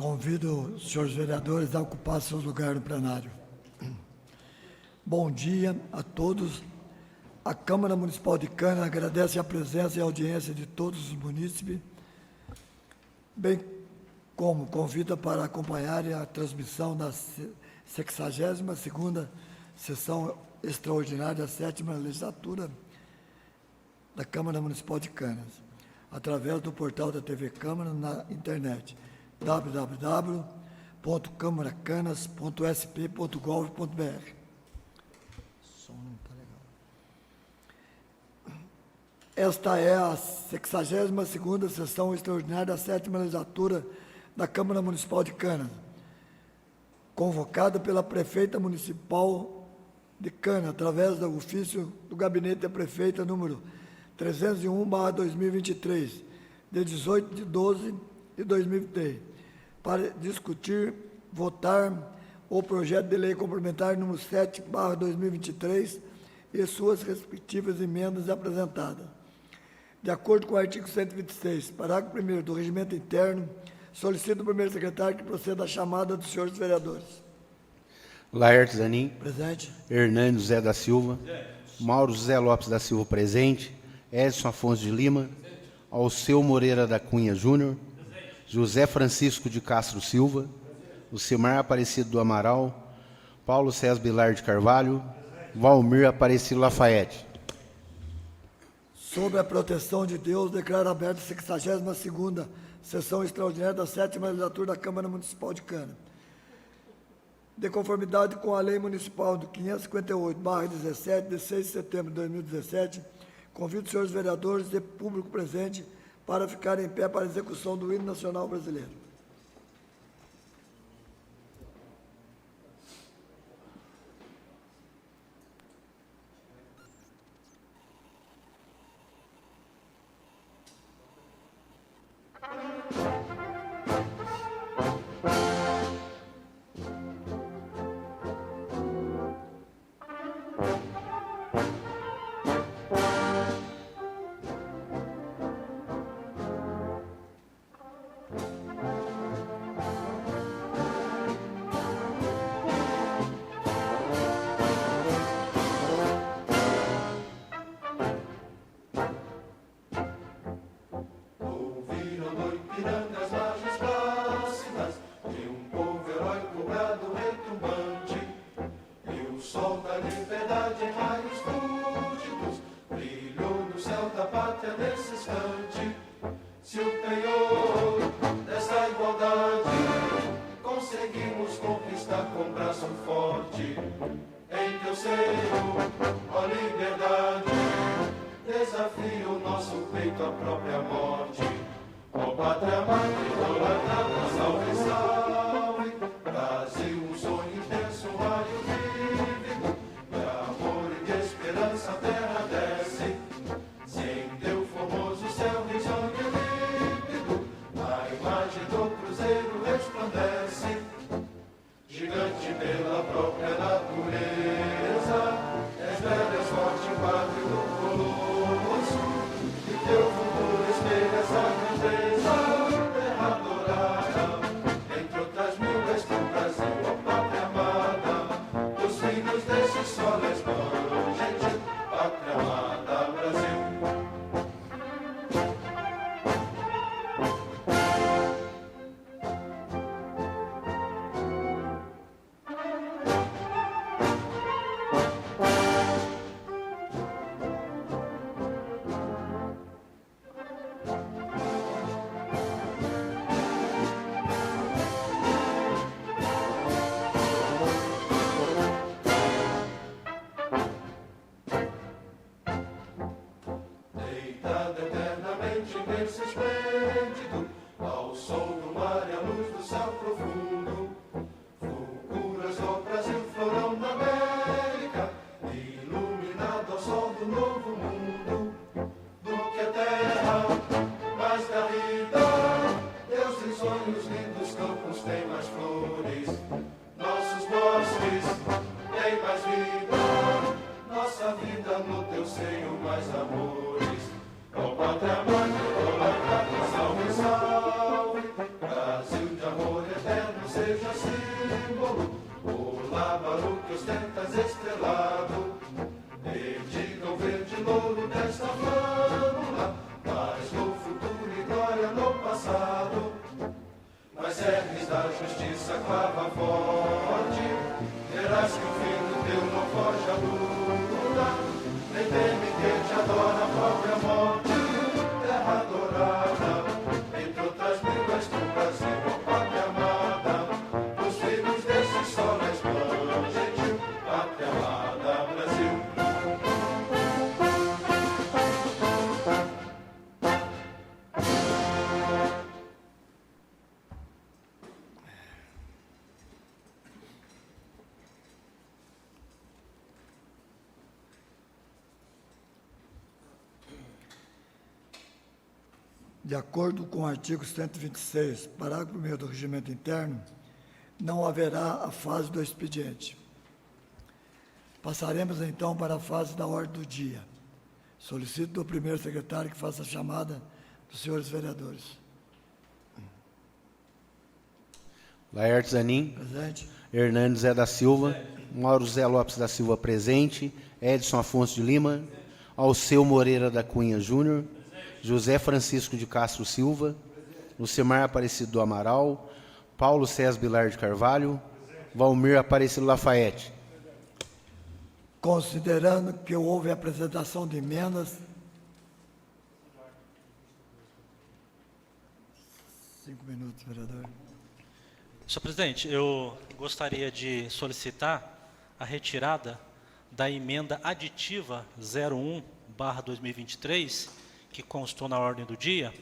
Convido os senhores vereadores a ocupar seus lugares no plenário. Bom dia a todos. A Câmara Municipal de Cana agradece a presença e a audiência de todos os munícipes, bem como convida para acompanharem a transmissão da 62ª Sessão Extraordinária da 7ª Legislatura da Câmara Municipal de Canas, através do portal da TV Câmara na internet, www.câmaracanas.sp.gov.br. Esta é a 62ª Sessão Extraordinária da 7ª Legislatura da Câmara Municipal de Canas, convocada pela Prefeita Municipal de Canas, através do ofício do Gabinete da Prefeita número 301/2023, de 18 de 12 de 2023, para discutir, votar o projeto de lei complementar número 7/2023 e suas respectivas emendas apresentadas. De acordo com o artigo 126, parágrafo 1º do Regimento Interno, solicito ao primeiro secretário que proceda à chamada dos senhores vereadores. Laertes Zanin. Presente. Hernando José da Silva. Mauro José Lopes da Silva, presente. Edson Afonso de Lima. Alceu Moreira da Cunha Júnior. José Francisco de Castro Silva. Lucimar Aparecido do Amaral. Paulo César Bilar de Carvalho. Valmir Aparecido Lafayette. Sob a proteção de Deus, declaro aberta a 62ª Sessão Extraordinária da 7ª Legislatura da Câmara Municipal de Cana. De conformidade com a Lei Municipal de 558/17, de 6 de setembro de 2017, convido os senhores vereadores e público presente para ficarem em pé para a execução do hino nacional brasileiro. sustentas estrelado, e diga o verde louro desta flâmula, paz no futuro e glória no passado. Nas serras da justiça clava forte, verás que o filho teu não foge à luta, nem teme quem te adora a própria morte. Terra adorada, entre outras línguas do Brasil, ó pátria amada, os filhos desse sol és pão gentil, pátria amada, Brasil. De acordo com o artigo 126, parágrafo 1º do Regimento Interno, não haverá a fase do expediente. Passaremos, então, para a fase da ordem do dia. Solicito do primeiro secretário que faça a chamada dos senhores vereadores. Laertes Zanin. Presente. Hernandes Zé da Silva. Mauro Zé Lopes da Silva, presente. Edson Afonso de Lima. Alceu Moreira da Cunha Júnior. José Francisco de Castro Silva, Lucimar Aparecido do Amaral, Paulo César Bilar de Carvalho, Valmir Aparecido Lafayette. Considerando que houve apresentação de emendas. 5 minutos, vereador. Senhor presidente, eu gostaria de solicitar a retirada da emenda aditiva 01/2023, que constou na ordem do dia,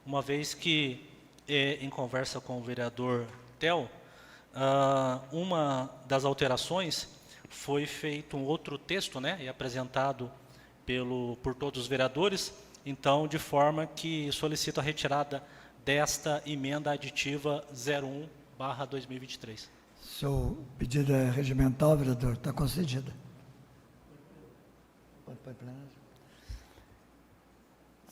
uma vez que, em conversa com o vereador Tel, uma das alterações foi feito um outro texto, né, e apresentado por todos os vereadores, então, de forma que solicito a retirada desta emenda aditiva 01/2023. Seu pedido é regimental, vereador, está concedido. Pode para plenário.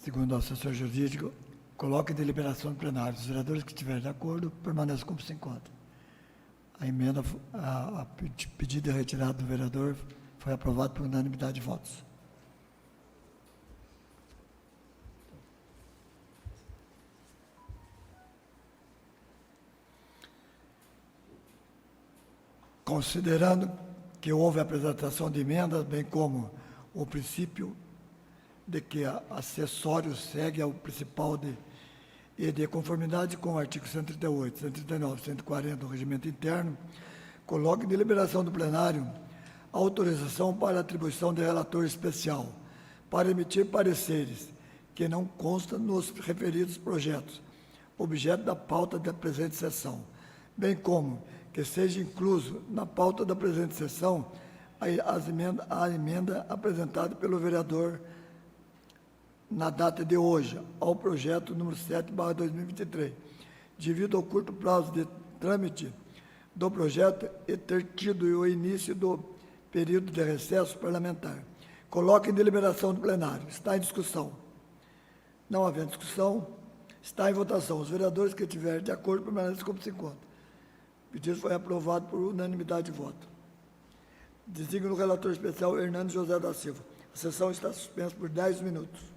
Segundo o assessor jurídico, coloque em deliberação do plenário. Os vereadores que estiverem de acordo, permaneçam como se encontra. A emenda, pedido de retirada do vereador foi aprovado por unanimidade de votos. Considerando que houve apresentação de emendas, bem como o princípio de que acessório segue ao principal e de conformidade com o artigo 138, 139, 140 do Regimento Interno, coloque em deliberação do plenário a autorização para atribuição de relator especial para emitir pareceres que não constam nos referidos projetos, objeto da pauta da presente sessão, bem como que seja incluso na pauta da presente sessão a emenda apresentada pelo vereador na data de hoje, ao projeto número 7/2023, devido ao curto prazo de trâmite do projeto e ter tido o início do período de recesso parlamentar. Coloque em deliberação do plenário. Está em discussão. Não havendo discussão, está em votação. Os vereadores que estiverem de acordo permanecem como se encontram. O pedido foi aprovado por unanimidade de voto. Designo o relator especial Hernandes José da Silva. A sessão está suspensa por 10 minutos.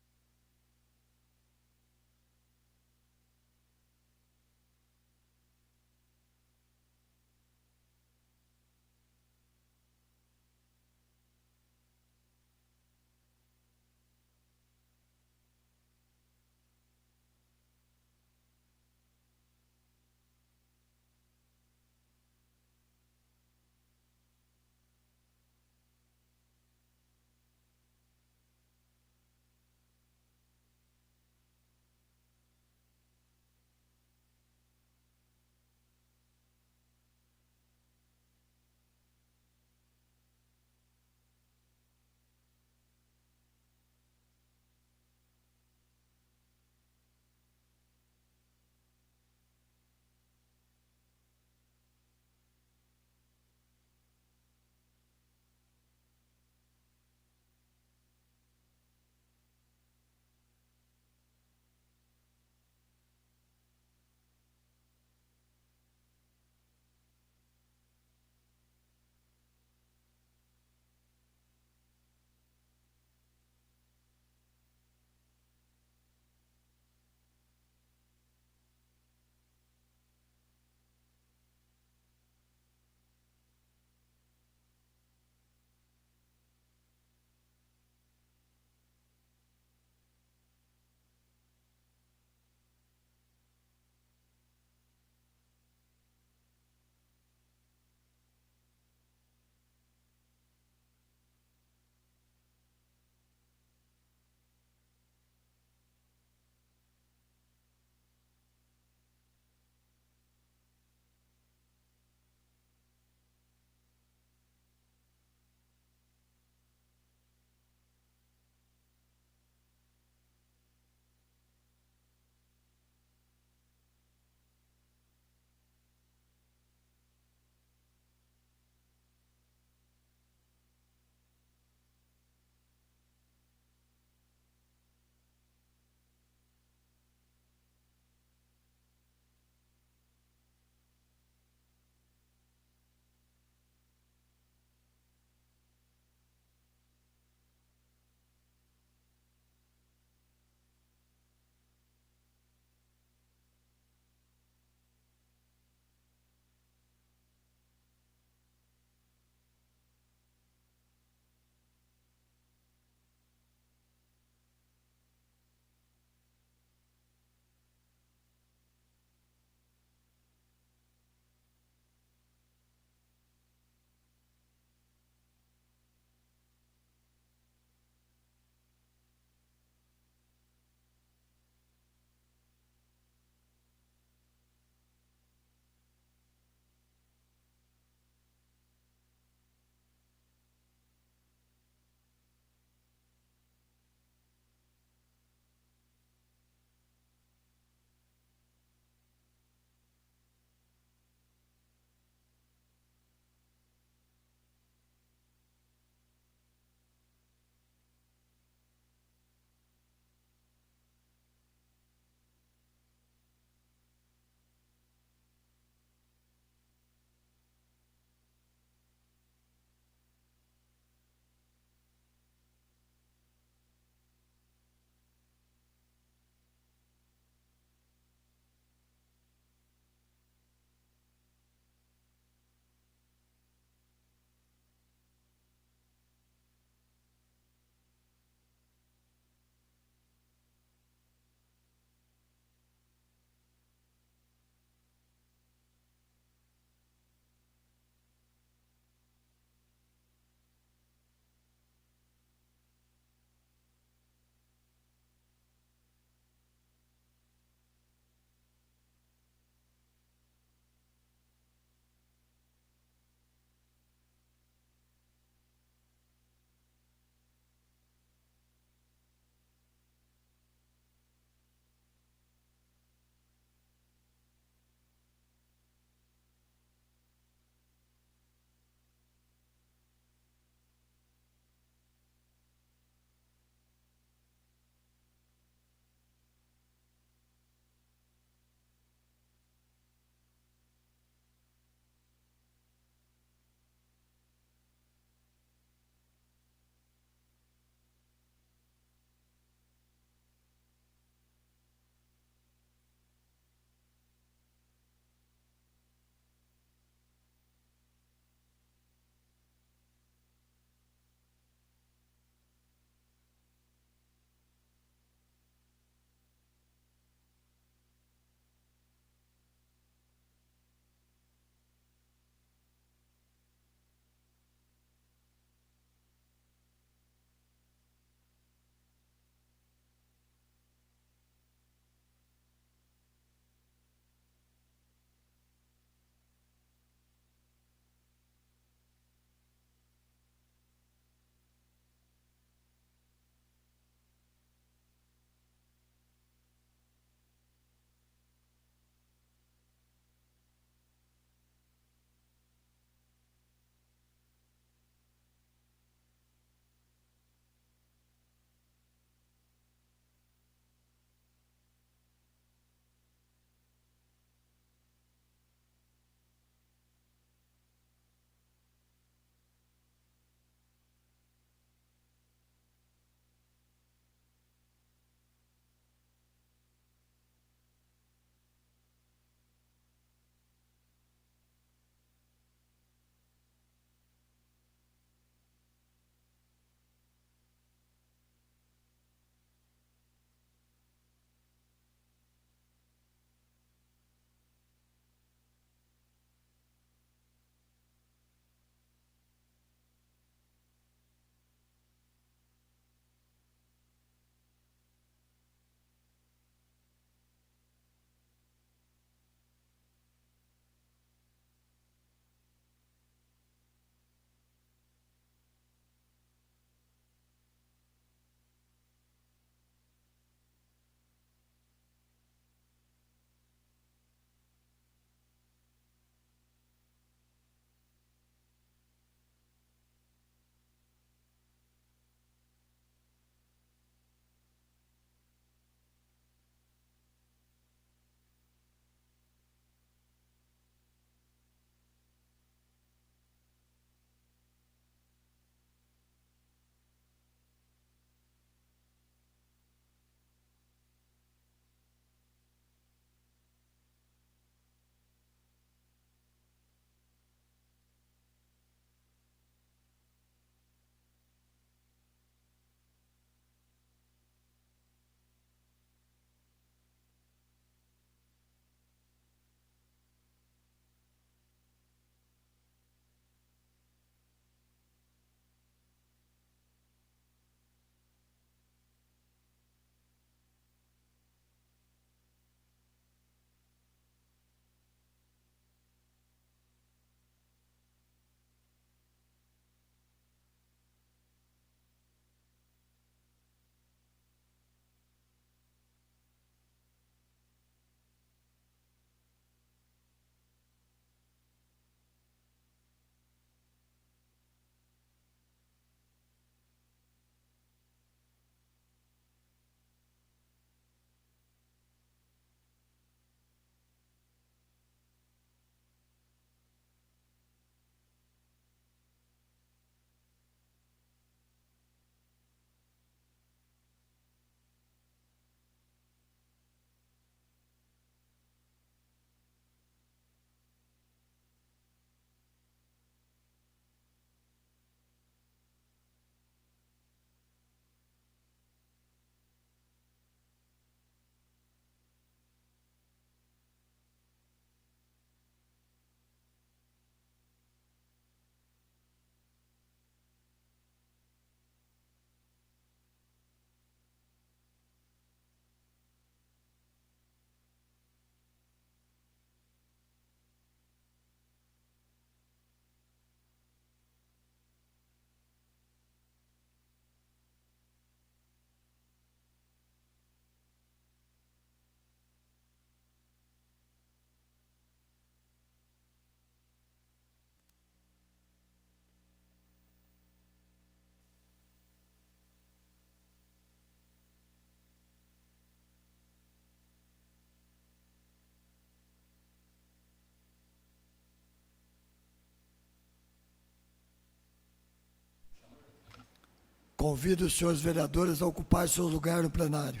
Convido os senhores vereadores a ocupar seu lugar no plenário.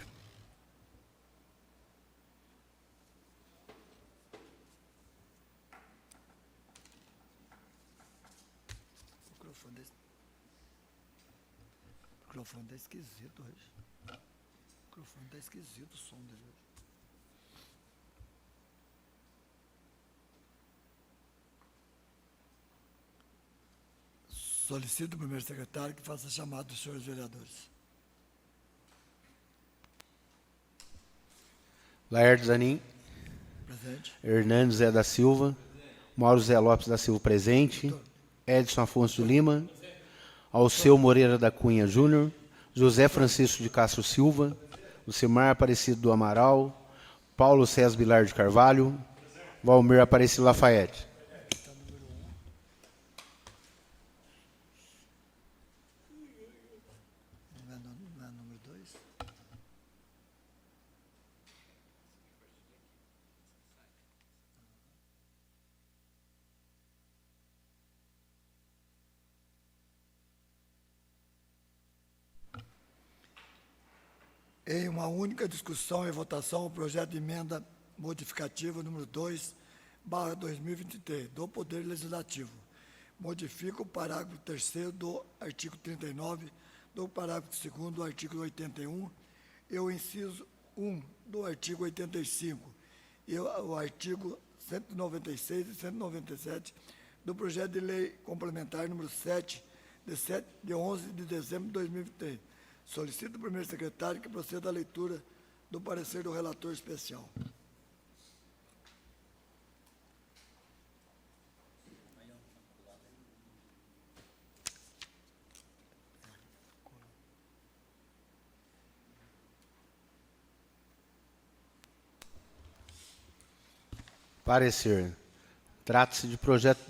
O microfone está esquisito hoje. O microfone está esquisito o som dele hoje. Solicito o primeiro secretário que faça a chamada dos senhores vereadores. Laerdo Zanin. Presente. Hernando Zé da Silva. Mauro Zé Lopes da Silva presente. Edson Afonso de Lima. Alceu Moreira da Cunha Júnior. José Francisco de Castro Silva. Lucimar Aparecido do Amaral. Paulo César Bilar de Carvalho. Valmir Aparecido Lafayette. Não é número 2? Em uma única discussão e votação, o projeto de emenda modificativa número 2/2023 do Poder Legislativo. Modifica o parágrafo 3º do artigo 39, do parágrafo 2º do artigo 81 e o inciso 1 do artigo 85 e o artigo 196 e 197 do projeto de lei complementar número 7, de 11 de dezembro de 2023. Solicito o primeiro secretário que proceda à leitura do parecer do relator especial. Parecer. Trata-se de projeto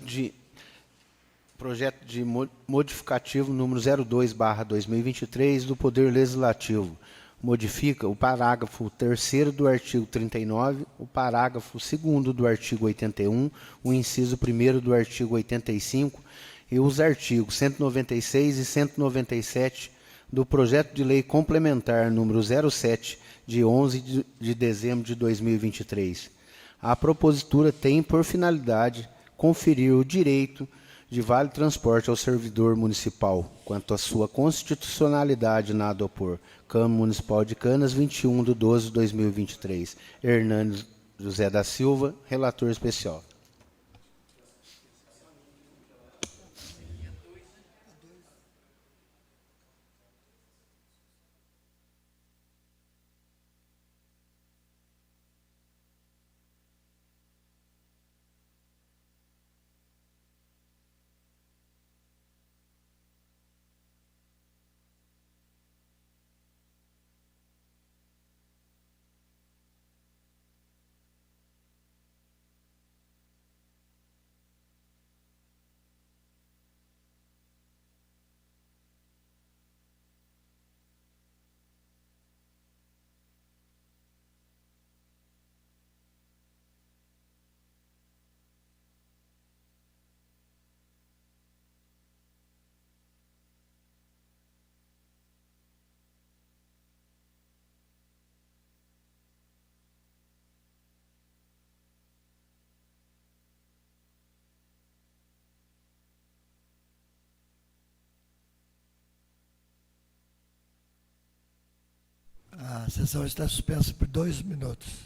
de modificativo número 02/2023 do Poder Legislativo. Modifica o parágrafo 3º do artigo 39, o parágrafo 2º do artigo 81, o inciso 1º do artigo 85 e os artigos 196 e 197 do projeto de lei complementar número 07, de 11 de dezembro de 2023. A propositura tem por finalidade conferir o direito de vale transporte ao servidor municipal, quanto à sua constitucionalidade nada opor. Câmara Municipal de Canas, 21/12/2023. Hernando José da Silva, relator especial. A sessão está suspensa por 2 minutos.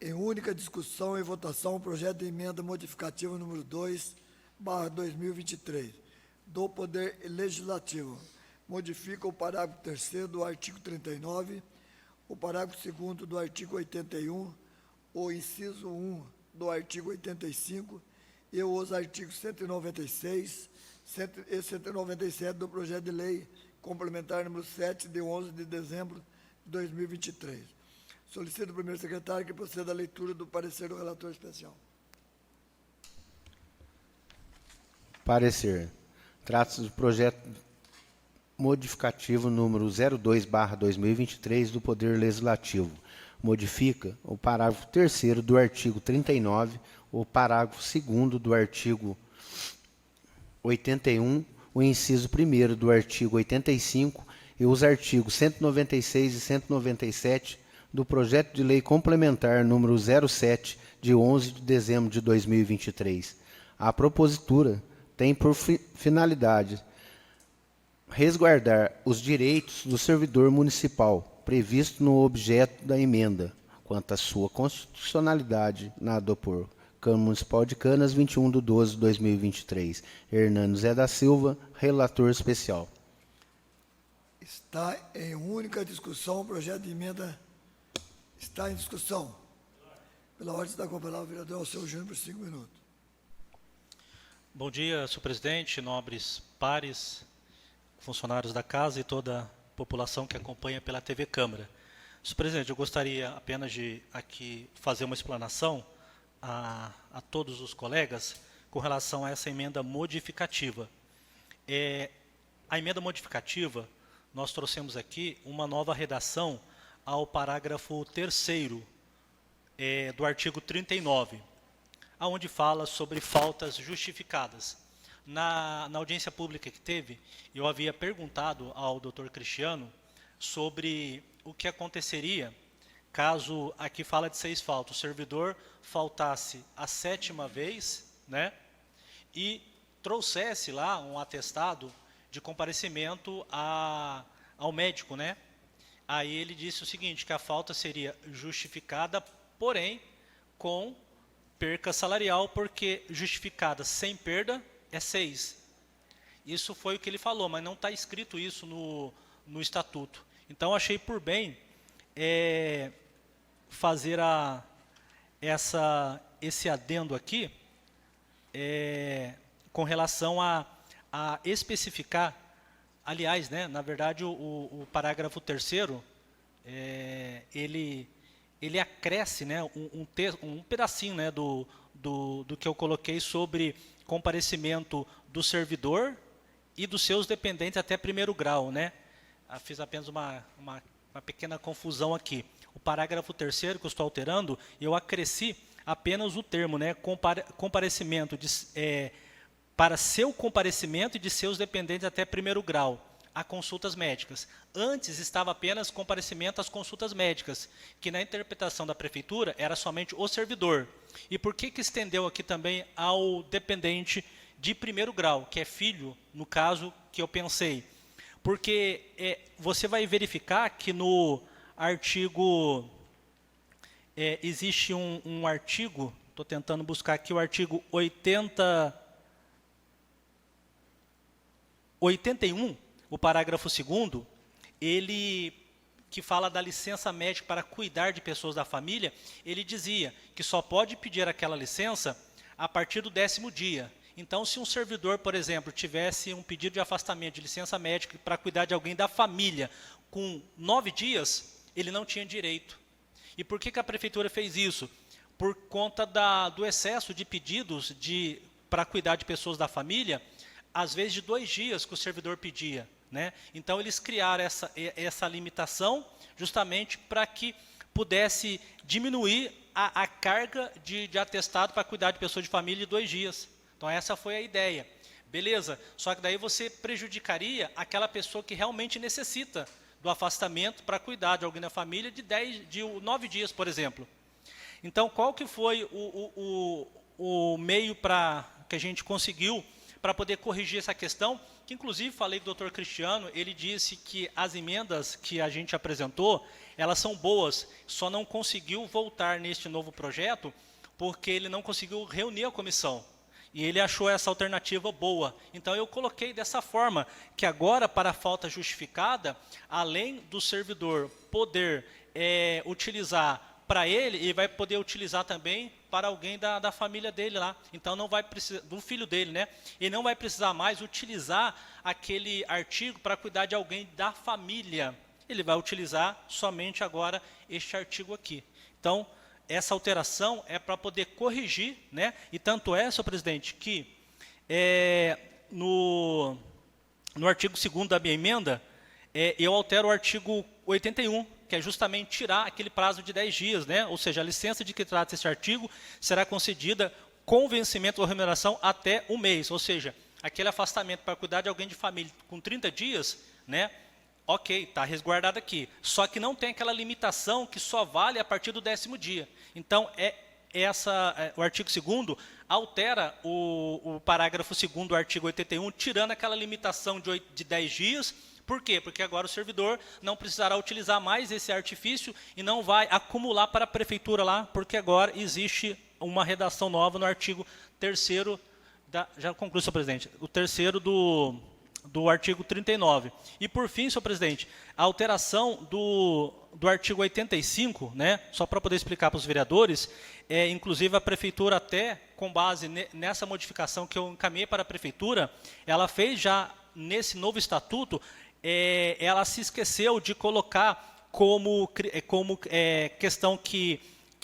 em única discussão e votação o projeto de emenda modificativa número 2/2023 do Poder Legislativo. Modifica o parágrafo 3º do artigo 39, o parágrafo 2º do artigo 81, o inciso 1 do artigo 85 e os artigos 196 e 197 do projeto de lei complementar número 7, de 11 de dezembro de 2023. Solicito ao primeiro secretário que proceda à leitura do parecer do relator especial. Parecer. Trata-se do projeto modificativo número 02/2023 do Poder Legislativo. Modifica o parágrafo 3º do artigo 39, o parágrafo 2º do artigo 81, o inciso 1º do artigo 85 e os artigos 196 e 197 do projeto de lei complementar número 07, de 11 de dezembro de 2023. A propositura tem por finalidade resguardar os direitos do servidor municipal previsto no objeto da emenda, quanto à sua constitucionalidade, nada por Câmara Municipal de Canas, 21/12/2023. Hernando Zé da Silva, relator especial. Está em única discussão o projeto de emenda. Está em discussão. Pela ordem, está com a palavra o vereador Alceu Júnior por 5 minutos. Bom dia, senhor presidente, nobres pares, funcionários da casa e toda a população que acompanha pela TV Câmara. Senhor presidente, eu gostaria apenas de aqui fazer uma explanação a todos os colegas com relação a essa emenda modificativa. A emenda modificativa, nós trouxemos aqui uma nova redação ao parágrafo 3º do artigo 39, onde fala sobre faltas justificadas. Na audiência pública que teve, eu havia perguntado ao doutor Cristiano sobre o que aconteceria caso, aqui fala de 6 faltas, o servidor faltasse a 7ª vez, né, e trouxesse lá um atestado de comparecimento ao médico, né? Aí ele disse o seguinte, que a falta seria justificada, porém, com perca salarial, porque justificada sem perda é 6. Isso foi o que ele falou, mas não está escrito isso no estatuto. Então, achei por bem fazer esse adendo aqui com relação a especificar, aliás, né, na verdade, o parágrafo 3º, ele acresce, né, um pedacinho, né, do que eu coloquei sobre comparecimento do servidor e dos seus dependentes até 1º grau, né? Fiz apenas uma pequena confusão aqui. O parágrafo 3º que eu estou alterando, eu acresci apenas o termo, né, comparecimento para seu comparecimento e de seus dependentes até 1º grau a consultas médicas. Antes estava apenas comparecimento às consultas médicas, que na interpretação da prefeitura era somente o servidor. E por que estendeu aqui também ao dependente de 1º grau, que é filho, no caso que eu pensei? Porque você vai verificar que no artigo, existe um artigo, estou tentando buscar aqui o artigo 81, o parágrafo 2º, ele que fala da licença médica para cuidar de pessoas da família, ele dizia que só pode pedir aquela licença a partir do 10º dia. Então, se um servidor, por exemplo, tivesse um pedido de afastamento de licença médica para cuidar de alguém da família com 9 dias, ele não tinha direito. E por que a prefeitura fez isso? Por conta do excesso de pedidos para cuidar de pessoas da família, às vezes de 2 dias que o servidor pedia, né? Então, eles criaram essa limitação justamente para que pudesse diminuir a carga de atestado para cuidar de pessoas de família de 2 dias. Então, essa foi a ideia. Beleza, só que daí você prejudicaria aquela pessoa que realmente necessita do afastamento para cuidar de alguém da família de 9 dias, por exemplo. Então, qual que foi o meio que a gente conseguiu para poder corrigir essa questão, que inclusive falei com o doutor Cristiano, ele disse que as emendas que a gente apresentou, elas são boas, só não conseguiu voltar neste novo projeto, porque ele não conseguiu reunir a comissão. E ele achou essa alternativa boa. Então, eu coloquei dessa forma, que agora, para a falta justificada, além do servidor poder utilizar para ele vai poder utilizar também para alguém da família dele lá. Então, não vai precisar, do filho dele, né? Ele não vai precisar mais utilizar aquele artigo para cuidar de alguém da família. Ele vai utilizar somente agora este artigo aqui. Então, essa alteração é para poder corrigir, né? E tanto é, senhor presidente, que no artigo 2º da minha emenda, eu altero o artigo 81, que é justamente tirar aquele prazo de 10 dias, né? Ou seja, a licença de que trata esse artigo será concedida com vencimento ou remuneração até um mês. Ou seja, aquele afastamento para cuidar de alguém de família com 30 dias, né? Ok, está resguardado aqui. Só que não tem aquela limitação que só vale a partir do 10º dia. Então, o artigo 2º altera o parágrafo 2º do artigo 81, tirando aquela limitação de 10 dias. Por quê? Porque agora o servidor não precisará utilizar mais esse artifício e não vai acumular para a prefeitura lá, porque agora existe uma redação nova no artigo 3º, já concluo, senhor presidente, o 3º do artigo 39. E por fim, senhor presidente, a alteração do artigo 85, né, só para poder explicar para os vereadores, inclusive a prefeitura até, com base nessa modificação que eu encaminhei para a prefeitura, ela fez já nesse novo estatuto, ela se esqueceu de colocar como questão que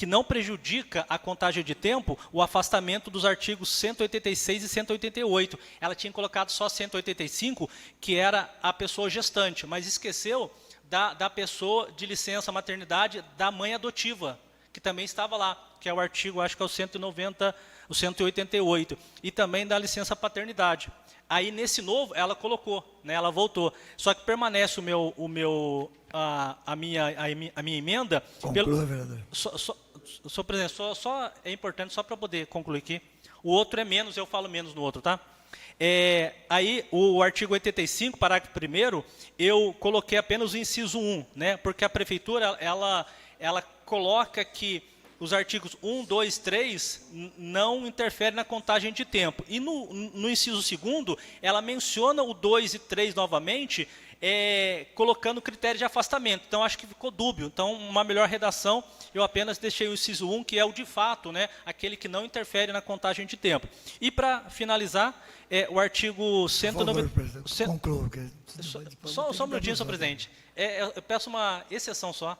não prejudica a contagem de tempo o afastamento dos artigos 186 e 188. Ela tinha colocado só 185, que era a pessoa gestante, mas esqueceu da pessoa de licença maternidade da mãe adotiva, que também estava lá, que é o artigo, acho que é o 190, o 188, e também da licença paternidade. Aí, nesse novo, ela colocou, né, ela voltou. Só que permanece a minha emenda... Conclua, vereador. Senhor presidente, é importante, só para poder concluir aqui. O outro é menos, eu falo menos no outro, tá? Aí, o artigo 85, parágrafo 1º, eu coloquei apenas o inciso 1, né? Porque a prefeitura, ela coloca que os artigos 1, 2, 3 não interferem na contagem de tempo. E no inciso 2º, ela menciona o 2 e 3 novamente, colocando o critério de afastamento. Então, acho que ficou dúbio. Então, uma melhor redação, eu apenas deixei o inciso 1, que é o de fato, né, aquele que não interfere na contagem de tempo. E, para finalizar, o artigo 190... Por favor, conclua. Só um minutinho, senhor presidente. Eu peço uma exceção só,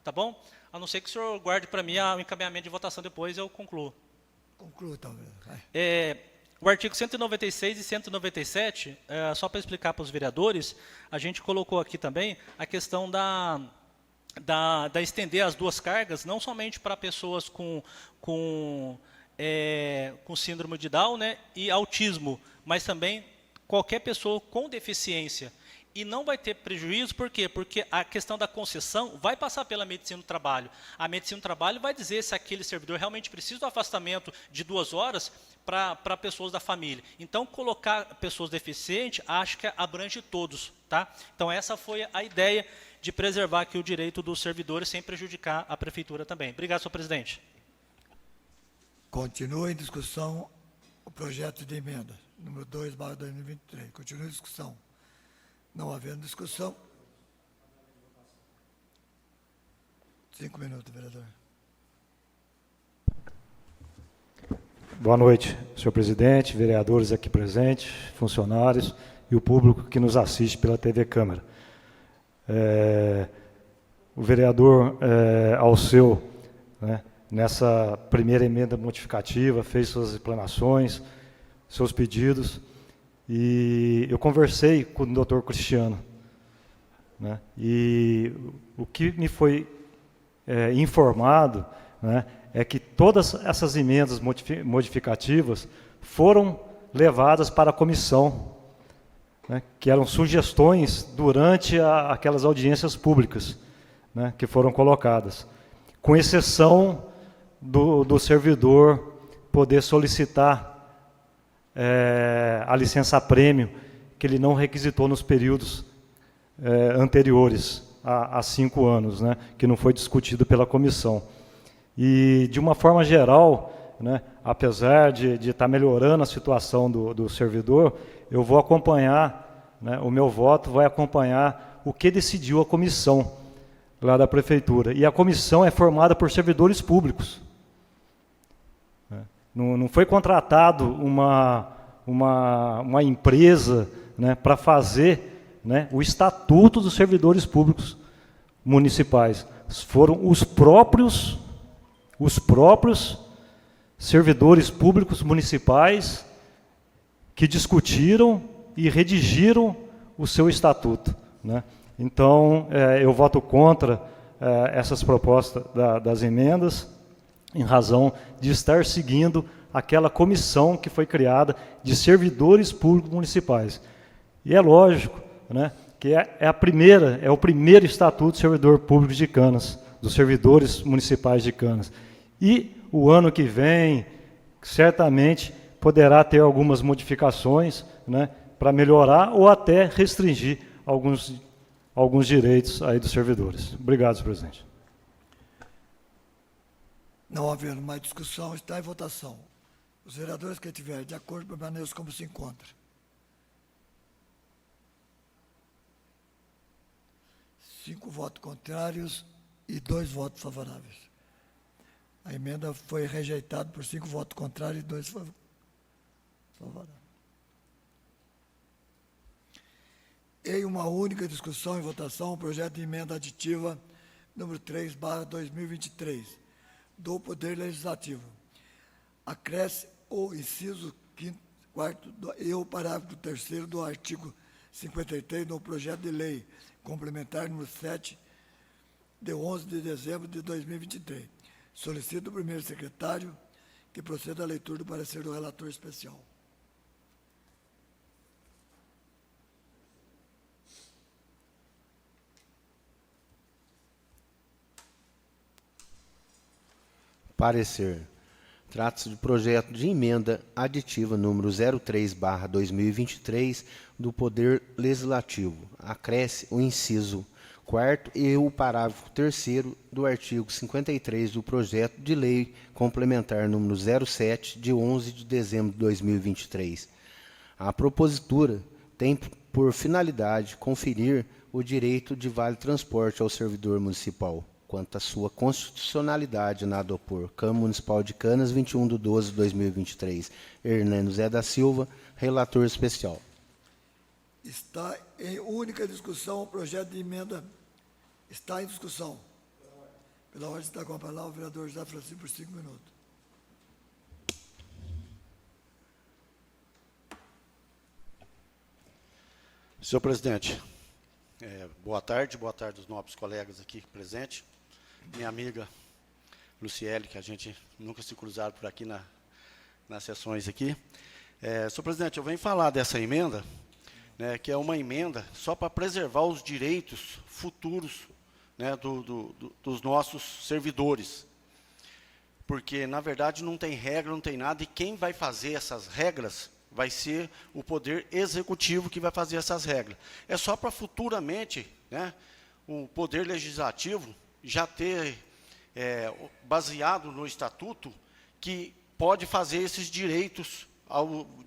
tá bom? A não ser que o senhor guarde para mim o encaminhamento de votação depois, eu concluo. Conclua, então. O artigo 196 e 197, só para explicar para os vereadores, a gente colocou aqui também a questão da estender as duas cargas, não somente para pessoas com síndrome de Down, né, e autismo, mas também qualquer pessoa com deficiência. E não vai ter prejuízo, por quê? Porque a questão da concessão vai passar pela medicina do trabalho. A medicina do trabalho vai dizer se aquele servidor realmente precisa do afastamento de 2 horas para pessoas da família. Então, colocar pessoas deficientes, acho que abrange todos, tá? Então, essa foi a ideia de preservar aqui o direito dos servidores sem prejudicar a prefeitura também. Obrigado, senhor presidente. Continua em discussão o projeto de emenda, número 2/2023. Continua em discussão. Não havendo discussão. 5 minutos, vereador. Boa noite, senhor presidente, vereadores aqui presentes, funcionários e o público que nos assiste pela TV Câmara. O vereador Alceu, né, nessa primeira emenda modificativa, fez suas explanações, seus pedidos, e eu conversei com o doutor Cristiano, né, e o que me foi informado, né, é que todas essas emendas modificativas foram levadas para a comissão, né, que eram sugestões durante aquelas audiências públicas, né, que foram colocadas, com exceção do servidor poder solicitar a licença-prêmio, que ele não requisitou nos períodos anteriores a 5 anos, né, que não foi discutido pela comissão. E, de uma forma geral, né, apesar de estar melhorando a situação do servidor, eu vou acompanhar, né, o meu voto vai acompanhar o que decidiu a comissão lá da prefeitura. E a comissão é formada por servidores públicos. Não foi contratado uma empresa, né, para fazer, né, o estatuto dos servidores públicos municipais. Foram os próprios servidores públicos municipais que discutiram e redigiram o seu estatuto, né? Então, eu voto contra essas propostas das emendas, em razão de estar seguindo aquela comissão que foi criada de servidores públicos municipais. E é lógico, né, que é o primeiro estatuto do servidor público de Canas, dos servidores municipais de Canas. E o ano que vem, certamente, poderá ter algumas modificações, né, para melhorar ou até restringir alguns direitos aí dos servidores. Obrigado, senhor presidente. Não havendo mais discussão, está em votação. Os vereadores que estiverem de acordo permaneçam como se encontra. Cinco votos contrários e 2 votos favoráveis. A emenda foi rejeitada por 5 votos contrários e 2 favoráveis. Em uma única discussão e votação, o projeto de emenda aditiva número 3/2023 do Poder Legislativo. Acresce o inciso 4º e o parágrafo 3º do artigo 53 do projeto de lei complementar número 7, de 11 de dezembro de 2023. Solicito o primeiro secretário que proceda à leitura do parecer do relator especial. Parecer. Trata-se de projeto de emenda aditiva número 03/2023 do Poder Legislativo. Acresce o inciso 4º e o parágrafo 3º do artigo 53 do projeto de lei complementar número 07, de 11 de dezembro de 2023. A propositura tem por finalidade conferir o direito de vale-transporte ao servidor municipal, quanto à sua constitucionalidade na por Câmara Municipal de Canas, 21/12/2023. Hernando Zé da Silva, relator especial. Está em única discussão o projeto de emenda. Está em discussão. Pela ordem está com a palavra o vereador José Francisco por 5 minutos. Senhor presidente, boa tarde aos nobres colegas aqui presentes, minha amiga Luciele, que a gente nunca se cruzaram por aqui nas sessões aqui. Senhor presidente, eu venho falar dessa emenda, né, que é uma emenda só para preservar os direitos futuros, né, dos nossos servidores. Porque, na verdade, não tem regra, não tem nada, e quem vai fazer essas regras vai ser o Poder Executivo que vai fazer essas regras. É só para futuramente, né, o Poder Legislativo já ter baseado no Estatuto que pode fazer esses direitos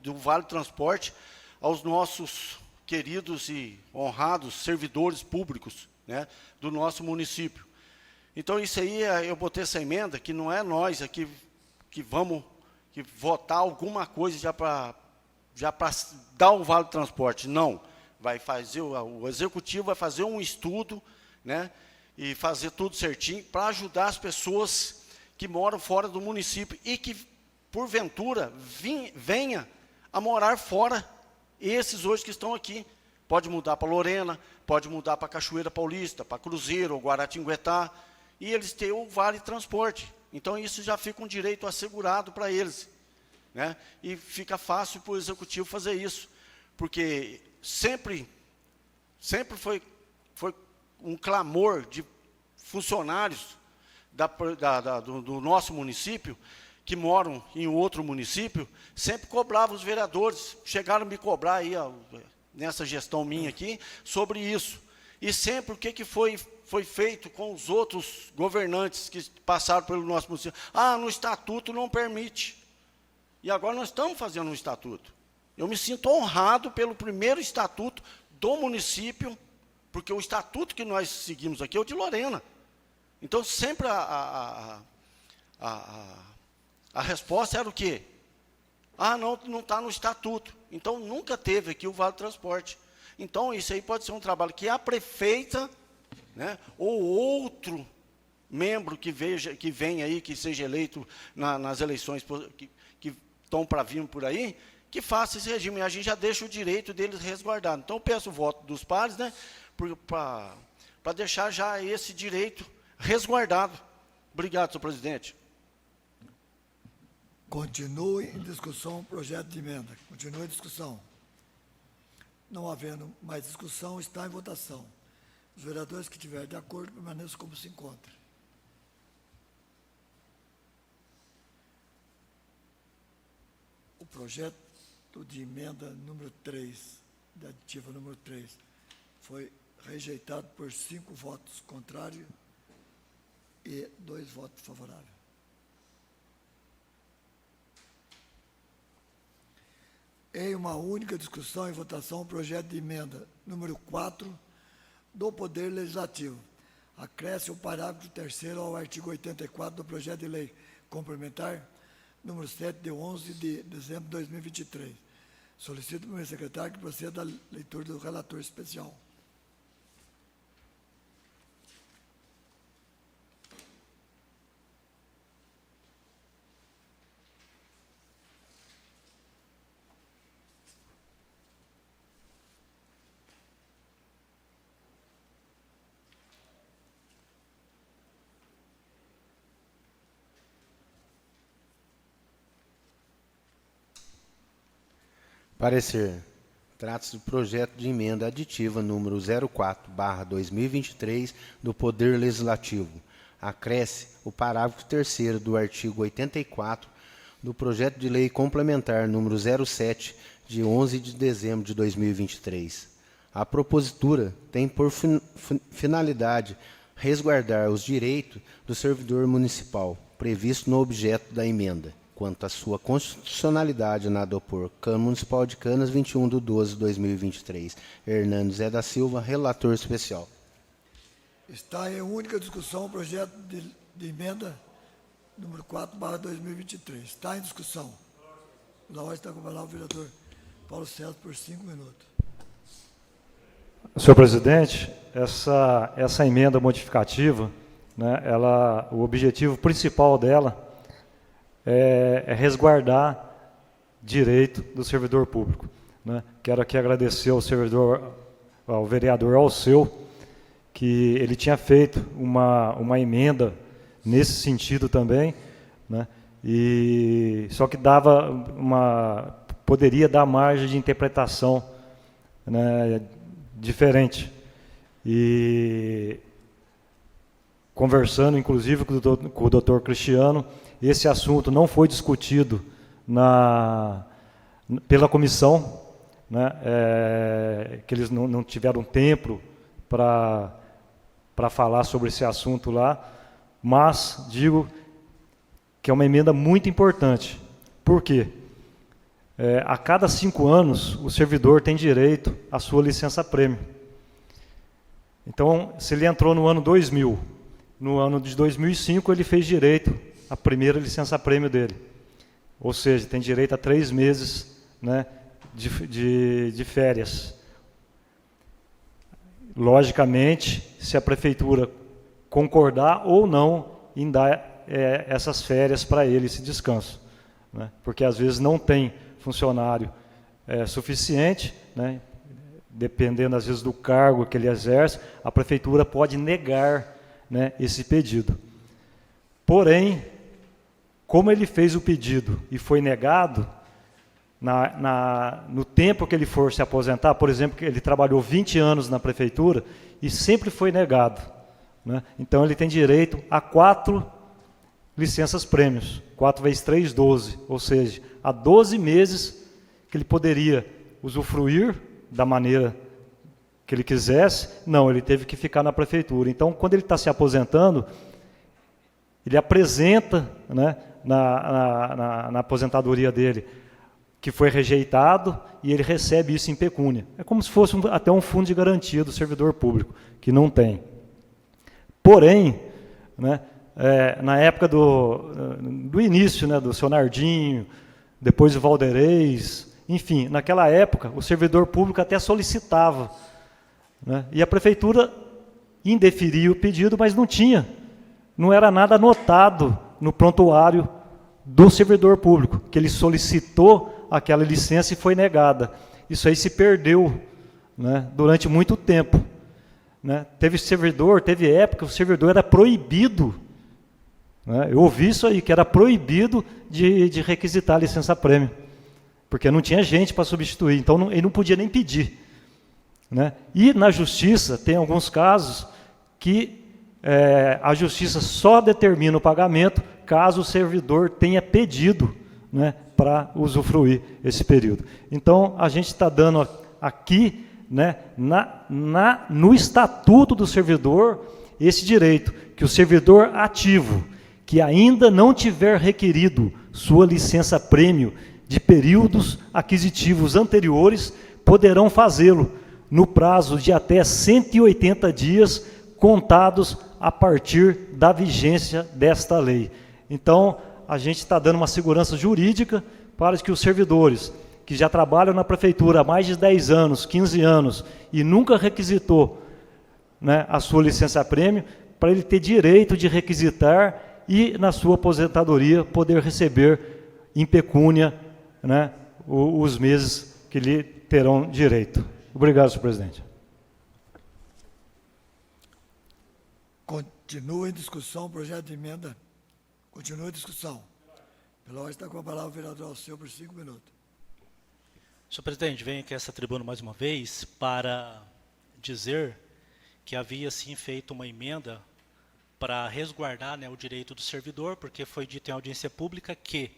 do Vale Transporte aos nossos queridos e honrados servidores públicos, né, do nosso município. Então, isso aí, eu botei essa emenda, que não é nós aqui que vamos votar alguma coisa já para dar o Vale Transporte. Não. O Executivo vai fazer um estudo, né, e fazer tudo certinho para ajudar as pessoas que moram fora do município e que, porventura, venha a morar fora, esses hoje que estão aqui. Pode mudar para Lorena, pode mudar para Cachoeira Paulista, para Cruzeiro, ou Guaratinguetá, e eles têm o Vale Transporte. Então, isso já fica um direito assegurado para eles, né? E fica fácil para o Executivo fazer isso, porque sempre foi um clamor de funcionários do nosso município, que moram em outro município, sempre cobravam os vereadores. Chegaram a me cobrar aí, nessa gestão minha aqui, sobre isso. E sempre o que foi feito com os outros governantes que passaram pelo nosso município. Ah, no estatuto não permite. E agora nós estamos fazendo um estatuto. Eu me sinto honrado pelo primeiro estatuto do município, porque o estatuto que nós seguimos aqui é o de Lorena. Então, sempre a resposta era o quê? Ah, não está no estatuto. Então, nunca teve aqui o Vale do Transporte. Então, isso aí pode ser um trabalho que a prefeita, né, ou outro membro que vem aí, que seja eleito nas eleições que estão para vir por aí, que faça esse regime. E a gente já deixa o direito deles resguardado. Então, eu peço o voto dos pares, né, para deixar já esse direito resguardado. Obrigado, senhor presidente. Continue em discussão o projeto de emenda. Continue em discussão. Não havendo mais discussão, está em votação. Os vereadores que estiverem de acordo permaneçam como se encontram. O projeto de emenda número 3, da aditiva número 3, foi rejeitado por 5 votos contrários e 2 votos favoráveis. Em uma única discussão e votação, o projeto de emenda número 4 do Poder Legislativo. Acresce o parágrafo 3º ao artigo 84 do projeto de lei complementar número 7, de 11 de dezembro de 2023. Solicito ao meu secretário que proceda à leitura do relator especial. Parecer. Trata-se do projeto de emenda aditiva número 04/2023 do Poder Legislativo. Acresce o parágrafo 3º do artigo 84 do projeto de lei complementar número 07, de 11 de dezembro de 2023. A propositura tem por finalidade resguardar os direitos do servidor municipal, previsto no objeto da emenda, quanto à sua constitucionalidade na dopor Câmara Municipal de Canas, 21/12/2023. Hernando Zé da Silva, relator especial. Está em única discussão o projeto de emenda número 4/2023. Está em discussão. Da ordem está com a palavra o vereador Paulo César por 5 minutos. Senhor presidente, essa emenda modificativa, né, o objetivo principal dela é resguardar direito do servidor público, né? Quero aqui agradecer ao vereador Alceu, que ele tinha feito uma emenda nesse sentido também, né? E só que poderia dar margem de interpretação, né, diferente. E conversando, inclusive, com o doutor Cristiano, esse assunto não foi discutido pela comissão, né, que eles não tiveram tempo para falar sobre esse assunto lá, mas digo que é uma emenda muito importante. Por quê? A cada 5 anos, o servidor tem direito à sua licença-prêmio. Então, se ele entrou no ano 2000, no ano de 2005, ele fez direito à primeira licença-prêmio dele. Ou seja, tem direito a 3 meses, né, de férias. Logicamente, se a prefeitura concordar ou não em dar essas férias para ele, esse descanso, né, porque às vezes não tem funcionário suficiente, né, dependendo às vezes do cargo que ele exerce, a prefeitura pode negar, né, esse pedido. Porém, como ele fez o pedido e foi negado, no tempo que ele for se aposentar, por exemplo, que ele trabalhou 20 anos na prefeitura e sempre foi negado, né? Então ele tem direito a 4 licenças prêmios, 4 vezes 3, 12, ou seja, há 12 meses que ele poderia usufruir da maneira que ele quisesse. Não, ele teve que ficar na prefeitura. Então, quando ele está se aposentando, ele apresenta, né, na aposentadoria dele, que foi rejeitado, e ele recebe isso em pecúnia. É como se fosse até um fundo de garantia do servidor público, que não tem. Porém, né, na época do início, né, do seu Nardinho, depois do Valderez, enfim, naquela época, o servidor público até solicitava, né, e a prefeitura indeferia o pedido, mas não era nada anotado no prontuário do servidor público, que ele solicitou aquela licença e foi negada. Isso aí se perdeu, né, durante muito tempo. Né? Teve época que o servidor era proibido, né? Eu ouvi isso aí, que era proibido de requisitar a licença-prêmio, porque não tinha gente para substituir, então ele não podia nem pedir. Né? E na justiça tem alguns casos que a justiça só determina o pagamento caso o servidor tenha pedido, né, para usufruir esse período. Então, a gente está dando aqui, né, no estatuto do servidor, esse direito, que o servidor ativo, que ainda não tiver requerido sua licença-prêmio de períodos aquisitivos anteriores, poderão fazê-lo no prazo de até 180 dias, contados a partir da vigência desta lei. Então, a gente está dando uma segurança jurídica para que os servidores que já trabalham na prefeitura há mais de 10 anos, 15 anos, e nunca requisitou, né, a sua licença-prêmio, para ele ter direito de requisitar e, na sua aposentadoria, poder receber em pecúnia, né, os meses que lhe terão direito. Obrigado, senhor presidente. Continua em discussão o projeto de emenda. Continua em discussão. Pela ordem está com a palavra o vereador Alceu por 5 minutos. Senhor presidente, venho aqui a essa tribuna mais uma vez para dizer que havia sim feito uma emenda para resguardar, né, o direito do servidor, porque foi dito em audiência pública que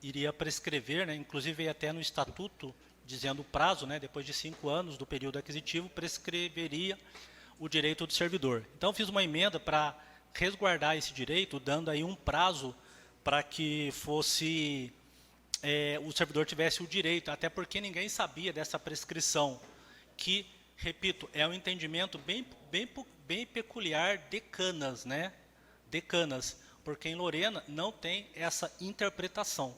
iria prescrever, né, inclusive veio até no estatuto dizendo o prazo, né, depois de 5 anos do período aquisitivo, prescreveria o direito do servidor. Então, fiz uma emenda para resguardar esse direito, dando aí um prazo para que fosse o servidor tivesse o direito, até porque ninguém sabia dessa prescrição, que, repito, é um entendimento bem peculiar de Canas, né? De Canas, porque em Lorena não tem essa interpretação.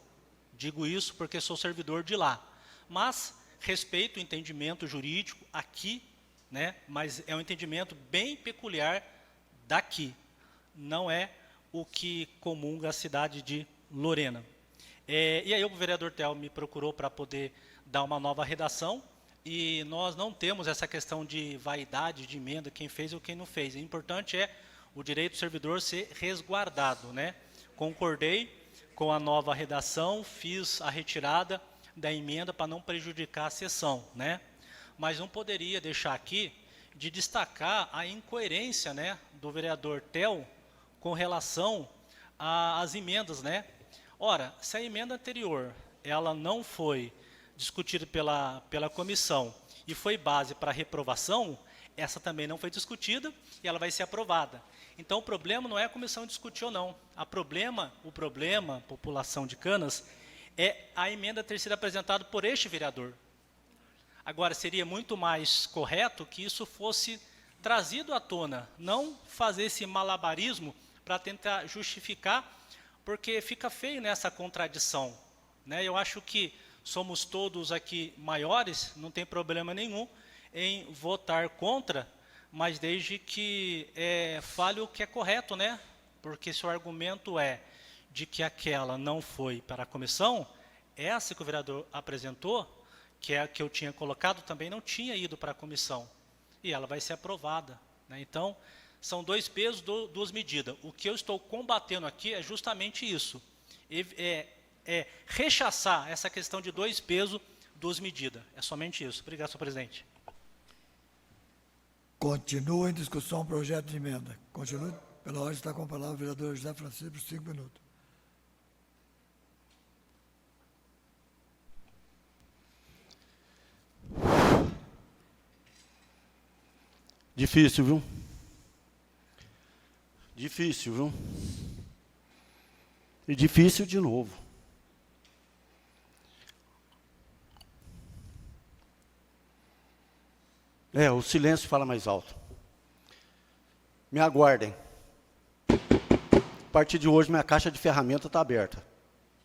Digo isso porque sou servidor de lá. Mas respeito o entendimento jurídico aqui, né? Mas é um entendimento bem peculiar daqui. Não é o que comunga a cidade de Lorena. E aí o vereador Theo me procurou para poder dar uma nova redação, e nós não temos essa questão de vaidade de emenda, quem fez ou quem não fez. O importante é o direito do servidor ser resguardado, né? Concordei com a nova redação, fiz a retirada da emenda para não prejudicar a sessão, né? Mas não poderia deixar aqui de destacar a incoerência, né, do vereador Theo com relação às emendas, né? Ora, se a emenda anterior ela não foi discutida pela comissão e foi base para reprovação, essa também não foi discutida e ela vai ser aprovada. Então, o problema não é a comissão discutir ou não. O problema, população de Canas, é a emenda ter sido apresentada por este vereador. Agora, seria muito mais correto que isso fosse trazido à tona, não fazer esse malabarismo para tentar justificar, porque fica feio nessa contradição, né? Eu acho que somos todos aqui maiores, não tem problema nenhum em votar contra, mas desde que fale o que é correto, né? Porque se o argumento é de que aquela não foi para a comissão, essa que o vereador apresentou, que é a que eu tinha colocado, também não tinha ido para a comissão. E ela vai ser aprovada, né? Então, são 2 pesos, 2 medidas. O que eu estou combatendo aqui é justamente isso. Rechaçar essa questão de 2 pesos, 2 medidas. É somente isso. Obrigado, senhor presidente. Continua em discussão o projeto de emenda. Continue. Pela ordem está com a palavra o vereador José Francisco por 5 minutos. Difícil, viu? Difícil, viu? E difícil de novo. O silêncio fala mais alto. Me aguardem. A partir de hoje, minha caixa de ferramenta está aberta.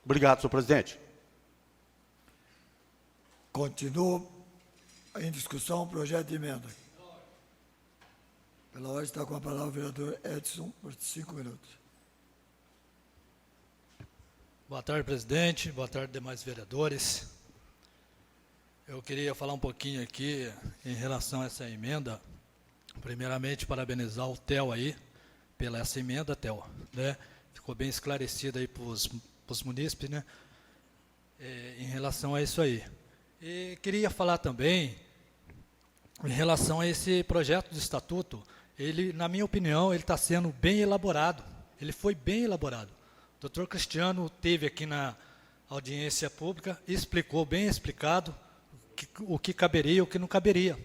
Obrigado, senhor presidente. Continua em discussão o projeto de emenda. Pela ordem está com a palavra o vereador Edson, por 5 minutos. Boa tarde, presidente. Boa tarde, demais vereadores. Eu queria falar um pouquinho aqui em relação a essa emenda. Primeiramente, parabenizar o Theo aí pela essa emenda, Theo, né? Ficou bem esclarecido aí para os munícipes, né? Em relação a isso aí. E queria falar também em relação a esse projeto de estatuto. Ele, na minha opinião, ele está sendo bem elaborado. Ele foi bem elaborado. O doutor Cristiano teve aqui na audiência pública, explicou, bem explicado, o que caberia e o que não caberia.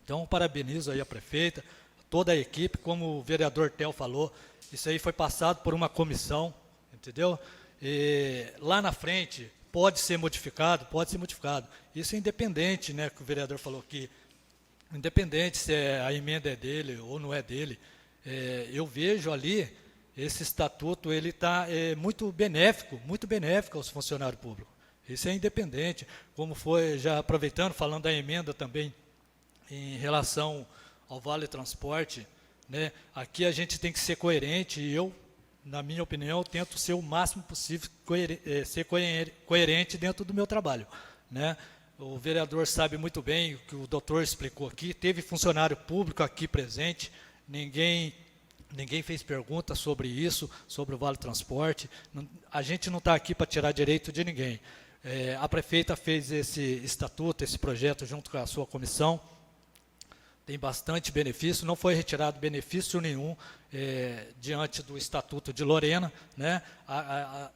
Então, parabenizo aí a prefeita, toda a equipe, como o vereador Theo falou, isso aí foi passado por uma comissão, entendeu? E lá na frente, pode ser modificado, pode ser modificado. Isso é independente, né, que o vereador falou aqui, independente se a emenda é dele ou não é dele. Eu vejo ali, esse estatuto, ele está muito benéfico aos funcionários públicos. Isso é independente, como foi, já aproveitando, falando da emenda também, em relação ao Vale Transporte, né? Aqui a gente tem que ser coerente, e eu, na minha opinião, tento ser o máximo possível, ser coerente dentro do meu trabalho, né? O vereador sabe muito bem o que o doutor explicou aqui, teve funcionário público aqui presente, ninguém fez pergunta sobre isso, sobre o Vale Transporte, a gente não está aqui para tirar direito de ninguém. A prefeita fez esse estatuto, esse projeto junto com a sua comissão, tem bastante benefício, não foi retirado benefício nenhum diante do Estatuto de Lorena, né?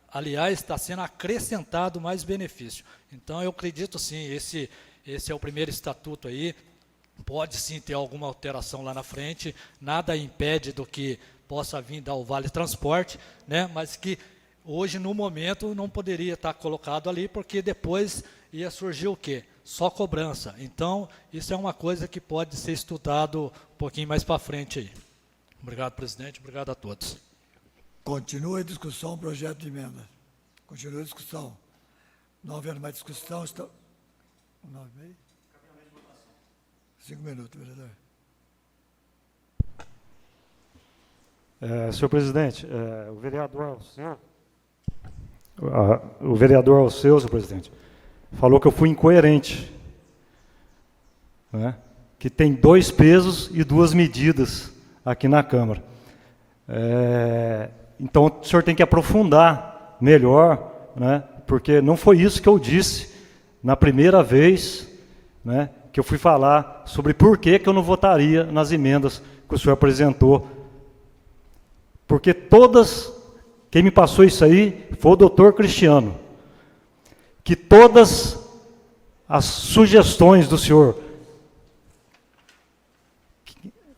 Aliás, está sendo acrescentado mais benefício. Então, eu acredito sim, esse é o primeiro estatuto aí, pode sim ter alguma alteração lá na frente, nada impede do que possa vir dar o Vale Transporte, né? Mas que hoje, no momento, não poderia estar colocado ali, porque depois ia surgir o quê? Só cobrança. Então, isso é uma coisa que pode ser estudado um pouquinho mais para frente aí. Obrigado, presidente. Obrigado a todos. Continua em discussão o projeto de emenda. Continua a discussão. Não havendo mais discussão, está... 9h30? 5 minutos, vereador. Senhor presidente, o vereador Alceu, senhor presidente, falou que eu fui incoerente, né? Que tem 2 pesos e 2 medidas aqui na Câmara. Então, o senhor tem que aprofundar melhor, né? Porque não foi isso que eu disse na primeira vez, né, que eu fui falar sobre por que eu não votaria nas emendas que o senhor apresentou. Porque quem me passou isso aí foi o doutor Cristiano, que todas as sugestões do senhor,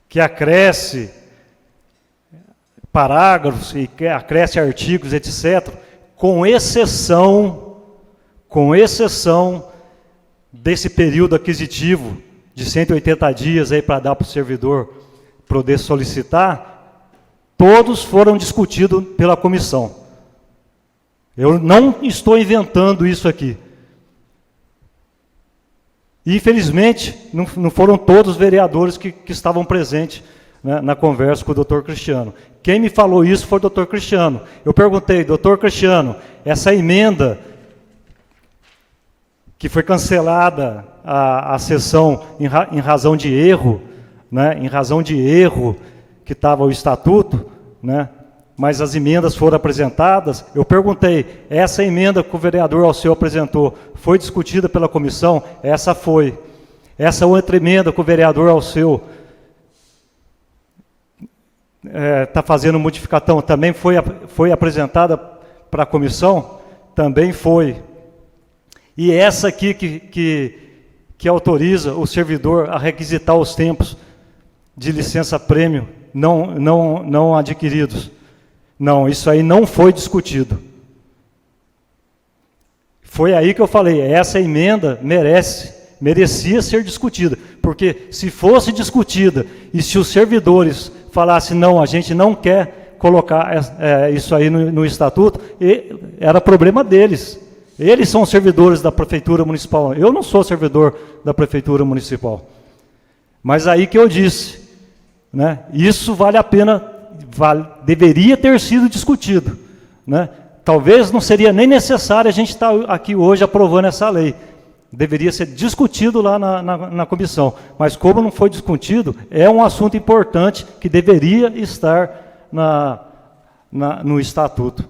que acresce parágrafos e que acresce artigos, etc., com exceção desse período aquisitivo de 180 dias aí para dar para o servidor poder solicitar, todos foram discutidos pela comissão. Eu não estou inventando isso aqui. E, infelizmente, não foram todos os vereadores que estavam presentes, né, na conversa com o doutor Cristiano. Quem me falou isso foi o doutor Cristiano. Eu perguntei, doutor Cristiano, essa emenda que foi cancelada a sessão em razão de erro, né, em razão de erro que estava o estatuto, né, mas as emendas foram apresentadas, eu perguntei, essa emenda que o vereador Alceu apresentou foi discutida pela comissão? Essa foi. Essa outra emenda que o vereador Alceu está fazendo modificação, também foi apresentada para a comissão? Também foi. E essa aqui que autoriza o servidor a requisitar os tempos de licença-prêmio não adquiridos. Não, isso aí não foi discutido. Foi aí que eu falei, essa emenda merecia ser discutida, porque se fosse discutida e se os servidores falassem, não, a gente não quer colocar isso aí no estatuto, era problema deles. Eles são servidores da Prefeitura Municipal, eu não sou servidor da Prefeitura Municipal. Mas aí que eu disse, né, isso vale a pena, deveria ter sido discutido, né? Talvez não seria nem necessário a gente estar aqui hoje aprovando essa lei. Deveria ser discutido lá na comissão. Mas como não foi discutido, é um assunto importante que deveria estar no estatuto.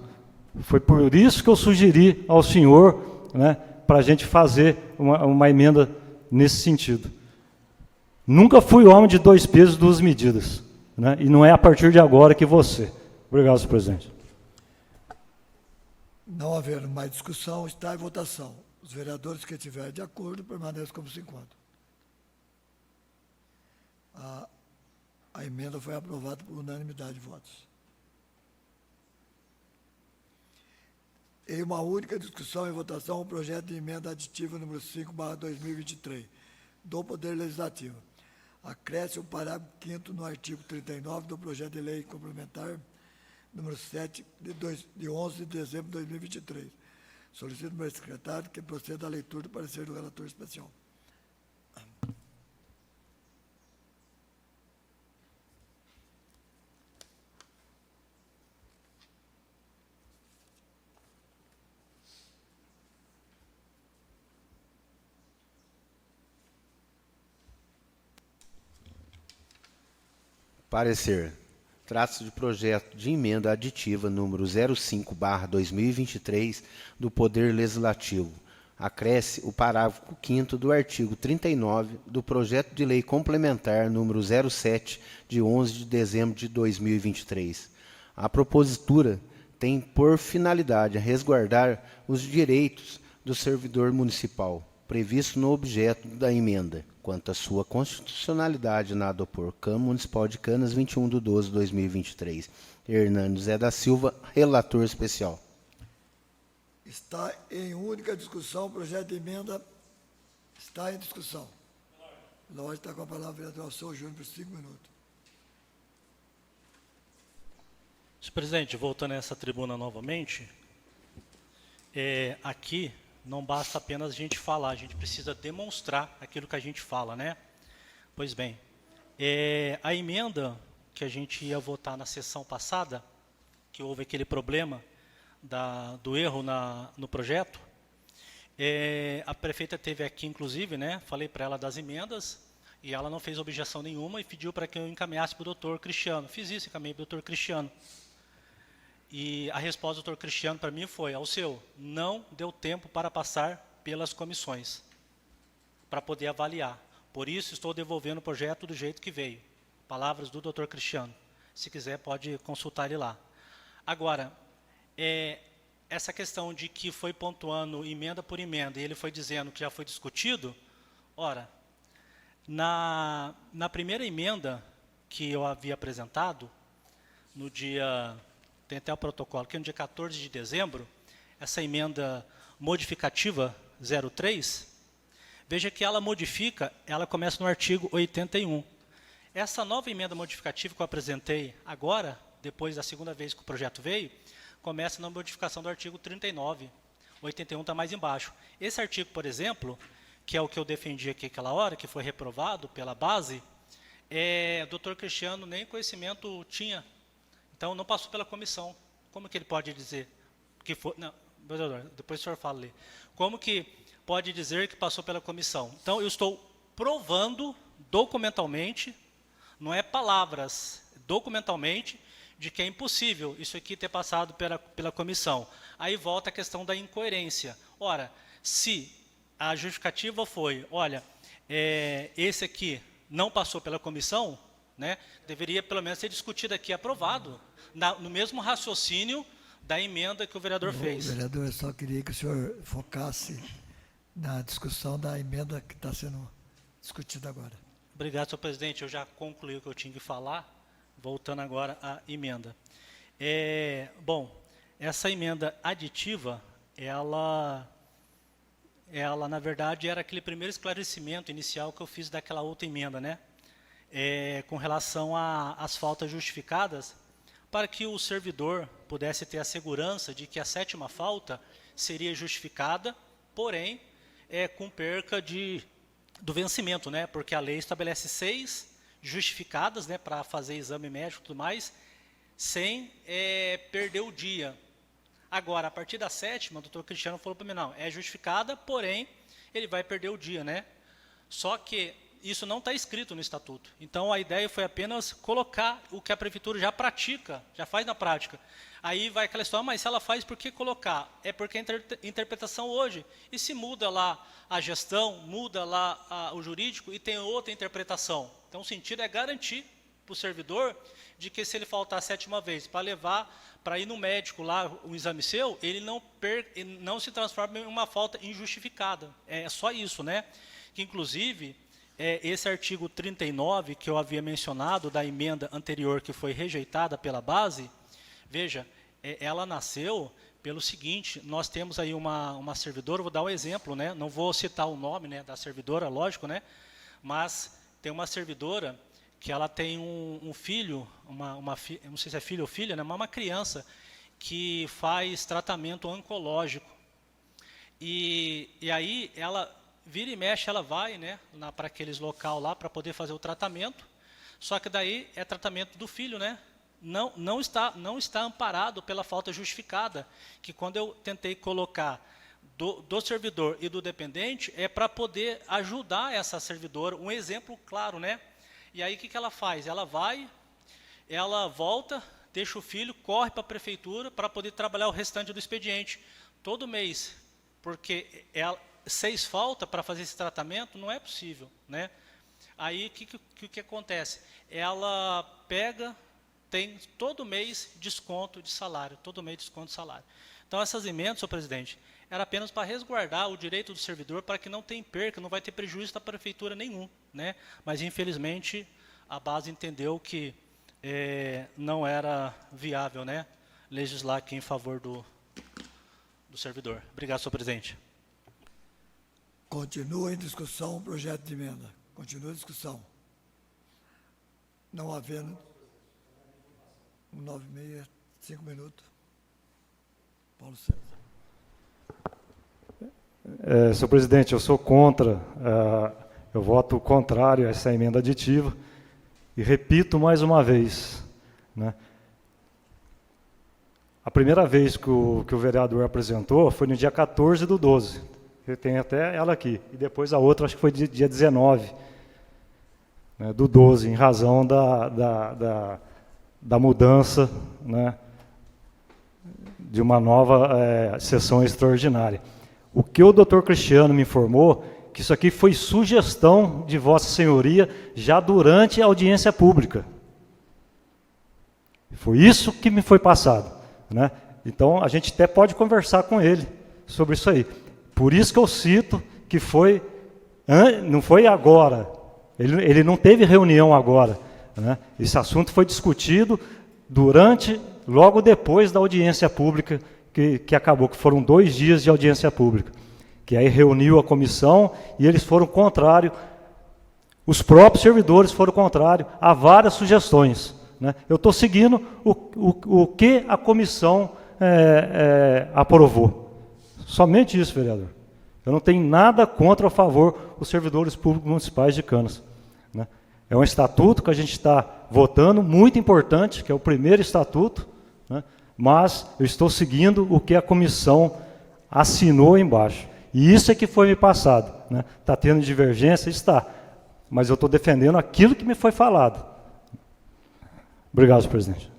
Foi por isso que eu sugeri ao senhor, né, para a gente fazer uma emenda nesse sentido. Nunca fui homem de 2 pesos, 2 medidas. Né, e não é a partir de agora que você. Obrigado, senhor presidente. Não havendo mais discussão, está em votação. Os vereadores que estiverem de acordo permaneçam como se encontram. A emenda foi aprovada por unanimidade de votos. Em uma única discussão e votação, o projeto de emenda aditiva número 5/2023 do Poder Legislativo. Acresce o parágrafo 5º no artigo 39 do projeto de lei complementar número 7, de 11 de dezembro de 2023. Solicito ao meu secretário que proceda à leitura do parecer do relator especial. Parecer. Trata-se de projeto de emenda aditiva número 05/2023 do Poder Legislativo. Acresce o parágrafo 5º do artigo 39 do projeto de lei complementar número 07 de 11 de dezembro de 2023. A propositura tem por finalidade resguardar os direitos do servidor municipal, previsto no objeto da emenda, quanto à sua constitucionalidade nada opor. Câmara Municipal de Canas, 21/12/2023. Hernando Zé da Silva, relator especial. Está em única discussão, o projeto de emenda está em discussão. Nós está com a palavra o vereador Alceu Júnior por 5 minutos. Senhor presidente, voltando a essa tribuna novamente, aqui não basta apenas a gente falar, a gente precisa demonstrar aquilo que a gente fala, né? Pois bem, a emenda que a gente ia votar na sessão passada, que houve aquele problema do erro no projeto, a prefeita teve aqui, inclusive, né? Falei para ela das emendas, e ela não fez objeção nenhuma e pediu para que eu encaminhasse para o doutor Cristiano. Fiz isso, encaminhei para o doutor Cristiano. E a resposta do doutor Cristiano para mim foi: Alceu, não deu tempo para passar pelas comissões, para poder avaliar. Por isso, estou devolvendo o projeto do jeito que veio. Palavras do doutor Cristiano. Se quiser, pode consultar ele lá. Agora, essa questão de que foi pontuando emenda por emenda, e ele foi dizendo que já foi discutido, ora, na primeira emenda que eu havia apresentado, no dia... tem até o protocolo, que no dia 14 de dezembro, essa emenda modificativa 03, veja que ela modifica, ela começa no artigo 81. Essa nova emenda modificativa que eu apresentei agora, depois da segunda vez que o projeto veio, começa na modificação do artigo 39. 81 está mais embaixo. Esse artigo, por exemplo, que é o que eu defendi aqui aquela hora, que foi reprovado pela base, o doutor Cristiano nem conhecimento tinha. Então, não passou pela comissão. Como que ele pode dizer que foi... Não, depois o senhor fala ali. Como que pode dizer que passou pela comissão? Então, eu estou provando documentalmente, não é palavras, documentalmente, de que é impossível isso aqui ter passado pela comissão. Aí volta a questão da incoerência. Ora, se a justificativa foi, olha, esse aqui não passou pela comissão, né, deveria pelo menos ser discutido aqui, aprovado, no mesmo raciocínio da emenda que o vereador fez. Vereador, eu só queria que o senhor focasse na discussão da emenda que está sendo discutida agora. Obrigado, senhor presidente. Eu já concluí o que eu tinha que falar, voltando agora à emenda. Bom, essa emenda aditiva, ela, na verdade, era aquele primeiro esclarecimento inicial que eu fiz daquela outra emenda, né? Com relação às faltas justificadas, para que o servidor pudesse ter a segurança de que a 7ª falta seria justificada, porém, com perca do vencimento, né? Porque a lei estabelece 6 justificadas, né, para fazer exame médico e tudo mais, sem perder o dia. Agora, a partir da 7ª, o doutor Cristiano falou para mim, não, é justificada, porém, ele vai perder o dia, né? Só que isso não está escrito no estatuto. Então, a ideia foi apenas colocar o que a prefeitura já pratica, já faz na prática. Aí vai aquela história, mas se ela faz, por que colocar? É porque a interpretação hoje, e se muda lá a gestão, muda lá o jurídico e tem outra interpretação. Então, o sentido é garantir para o servidor de que se ele faltar a 7ª vez para levar, para ir no médico lá, um exame seu, ele não se transforma em uma falta injustificada. É só isso, né? Que, inclusive, esse artigo 39, que eu havia mencionado, da emenda anterior que foi rejeitada pela base, veja, ela nasceu pelo seguinte, nós temos aí uma servidora, vou dar um exemplo, né? Não vou citar o nome, né, da servidora, lógico, né? Mas tem uma servidora que ela tem um filho, não sei se é filho ou filha, né, mas uma criança que faz tratamento oncológico. E aí ela vira e mexe, ela vai, né, para aqueles local lá para poder fazer o tratamento. Só que daí é tratamento do filho, né? Não está amparado pela falta justificada, que quando eu tentei colocar do servidor e do dependente, é para poder ajudar essa servidora, um exemplo claro, né? E aí o que ela faz? Ela vai, ela volta, deixa o filho, corre para a prefeitura para poder trabalhar o restante do expediente. Todo mês, porque 6 falta para fazer esse tratamento, não é possível, né? Aí o que acontece? Ela pega, tem todo mês desconto de salário, todo mês desconto de salário. Então essas emendas, senhor presidente, era apenas para resguardar o direito do servidor para que não tenha perca, não vai ter prejuízo da prefeitura nenhum, né? Mas infelizmente a base entendeu que não era viável, né, legislar aqui em favor do servidor. Obrigado, senhor presidente. Continua em discussão o projeto de emenda. Continua a discussão. Não havendo... 9h30, 5 minutos. Paulo César. Senhor presidente, eu sou contra, eu voto contrário a essa emenda aditiva e repito mais uma vez, né, a primeira vez que o vereador apresentou foi no dia 14/12, eu tenho até ela aqui, e depois a outra acho que foi dia 19, né, do 12, em razão da mudança, né, de uma nova sessão extraordinária. O que o doutor Cristiano me informou, que isso aqui foi sugestão de Vossa Senhoria já durante a audiência pública. Foi isso que me foi passado, né? Então, a gente até pode conversar com ele sobre isso aí. Por isso que eu cito que não foi agora, ele não teve reunião agora, né? Esse assunto foi discutido logo depois da audiência pública, que acabou, que foram 2 dias de audiência pública, que aí reuniu a comissão e eles foram contrários, os próprios servidores foram contrários a várias sugestões, né? Eu estou seguindo o que a comissão aprovou. Somente isso, vereador. Eu não tenho nada contra ou a favor os servidores públicos municipais de Canas, né? É um estatuto que a gente está votando, muito importante, que é o primeiro estatuto, né? Mas eu estou seguindo o que a comissão assinou embaixo. E isso é que foi me passado, né? Está tendo divergência? Está. Mas eu estou defendendo aquilo que me foi falado. Obrigado, senhor presidente.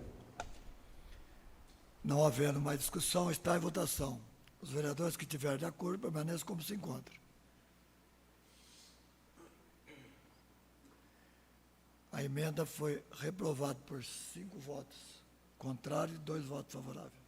Não havendo mais discussão, está em votação. Os vereadores que estiverem de acordo permaneçam como se encontram. A emenda foi reprovada por 5 votos contrários e 2 votos favoráveis.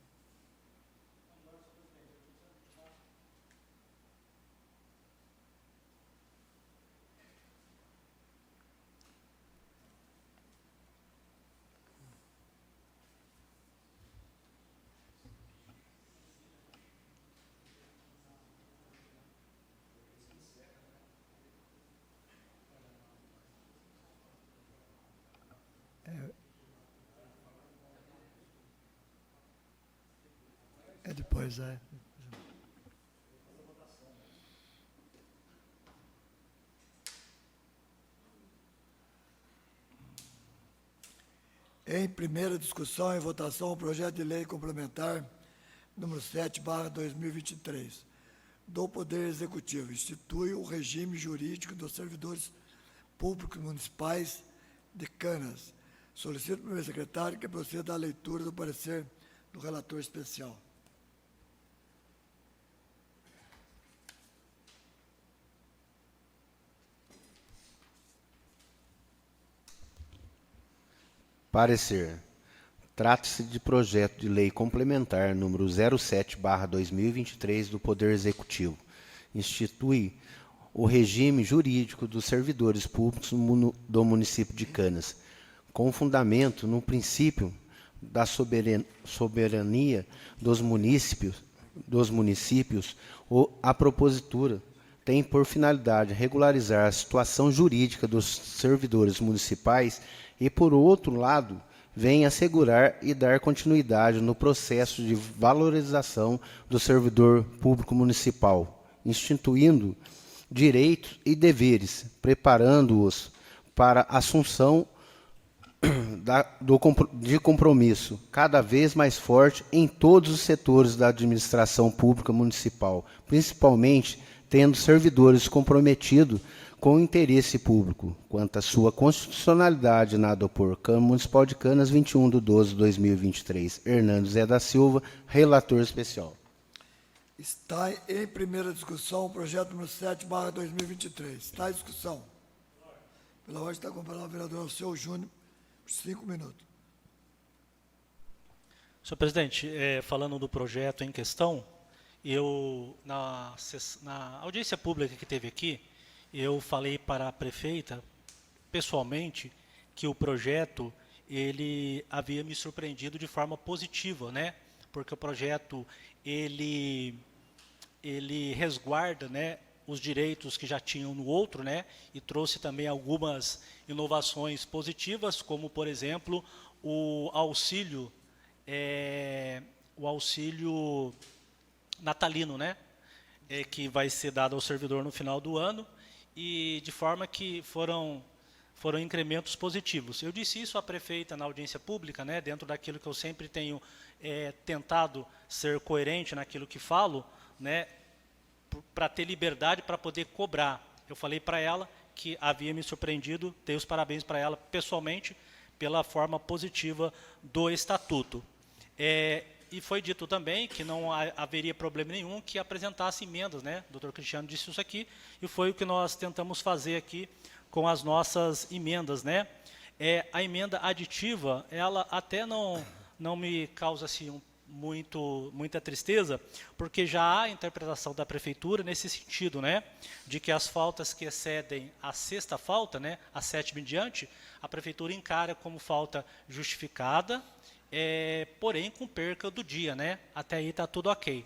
É depois, é. Em primeira discussão e votação, o projeto de lei complementar número 7/2023, do Poder Executivo, institui o regime jurídico dos servidores públicos municipais de Canas. Solicito ao primeiro secretário que proceda à leitura do parecer do relator especial. Parecer. Trata-se de projeto de lei complementar número 07/2023 do Poder Executivo. Institui o regime jurídico dos servidores públicos do município de Canas, com fundamento no princípio da soberania dos municípios. A propositura tem por finalidade regularizar a situação jurídica dos servidores municipais e, por outro lado, vem assegurar e dar continuidade no processo de valorização do servidor público municipal, instituindo direitos e deveres, preparando-os para a assunção de compromisso cada vez mais forte em todos os setores da administração pública municipal, principalmente tendo servidores comprometidos com o interesse público, quanto à sua constitucionalidade, nada por Câmara Municipal de Canas, 21/12/2023. Hernando Zé da Silva, relator especial. Está em primeira discussão o projeto número 7/2023. Está em discussão. Pela ordem está com a palavra o vereador Alceu Júnior, por 5 minutos. Senhor presidente, falando do projeto em questão, eu, na audiência pública que teve aqui, eu falei para a prefeita, pessoalmente, que o projeto, ele havia me surpreendido de forma positiva, né? Porque o projeto, ele resguarda, né, os direitos que já tinham no outro, né? E trouxe também algumas inovações positivas, como, por exemplo, o auxílio natalino, né? Que vai ser dado ao servidor no final do ano, e de forma que foram incrementos positivos. Eu disse isso à prefeita na audiência pública, né, dentro daquilo que eu sempre tenho tentado ser coerente naquilo que falo, né, para ter liberdade para poder cobrar. Eu falei para ela que havia me surpreendido, dei os parabéns para ela pessoalmente pela forma positiva do estatuto. E foi dito também que não haveria problema nenhum que apresentasse emendas, né? O doutor Cristiano disse isso aqui, e foi o que nós tentamos fazer aqui com as nossas emendas, né? A emenda aditiva, ela até não me causa assim, muita tristeza, porque já há interpretação da prefeitura nesse sentido, né? De que as faltas que excedem a sexta falta, né? A 7ª em diante, a prefeitura encara como falta justificada, porém com perca do dia, né? Até aí está tudo ok.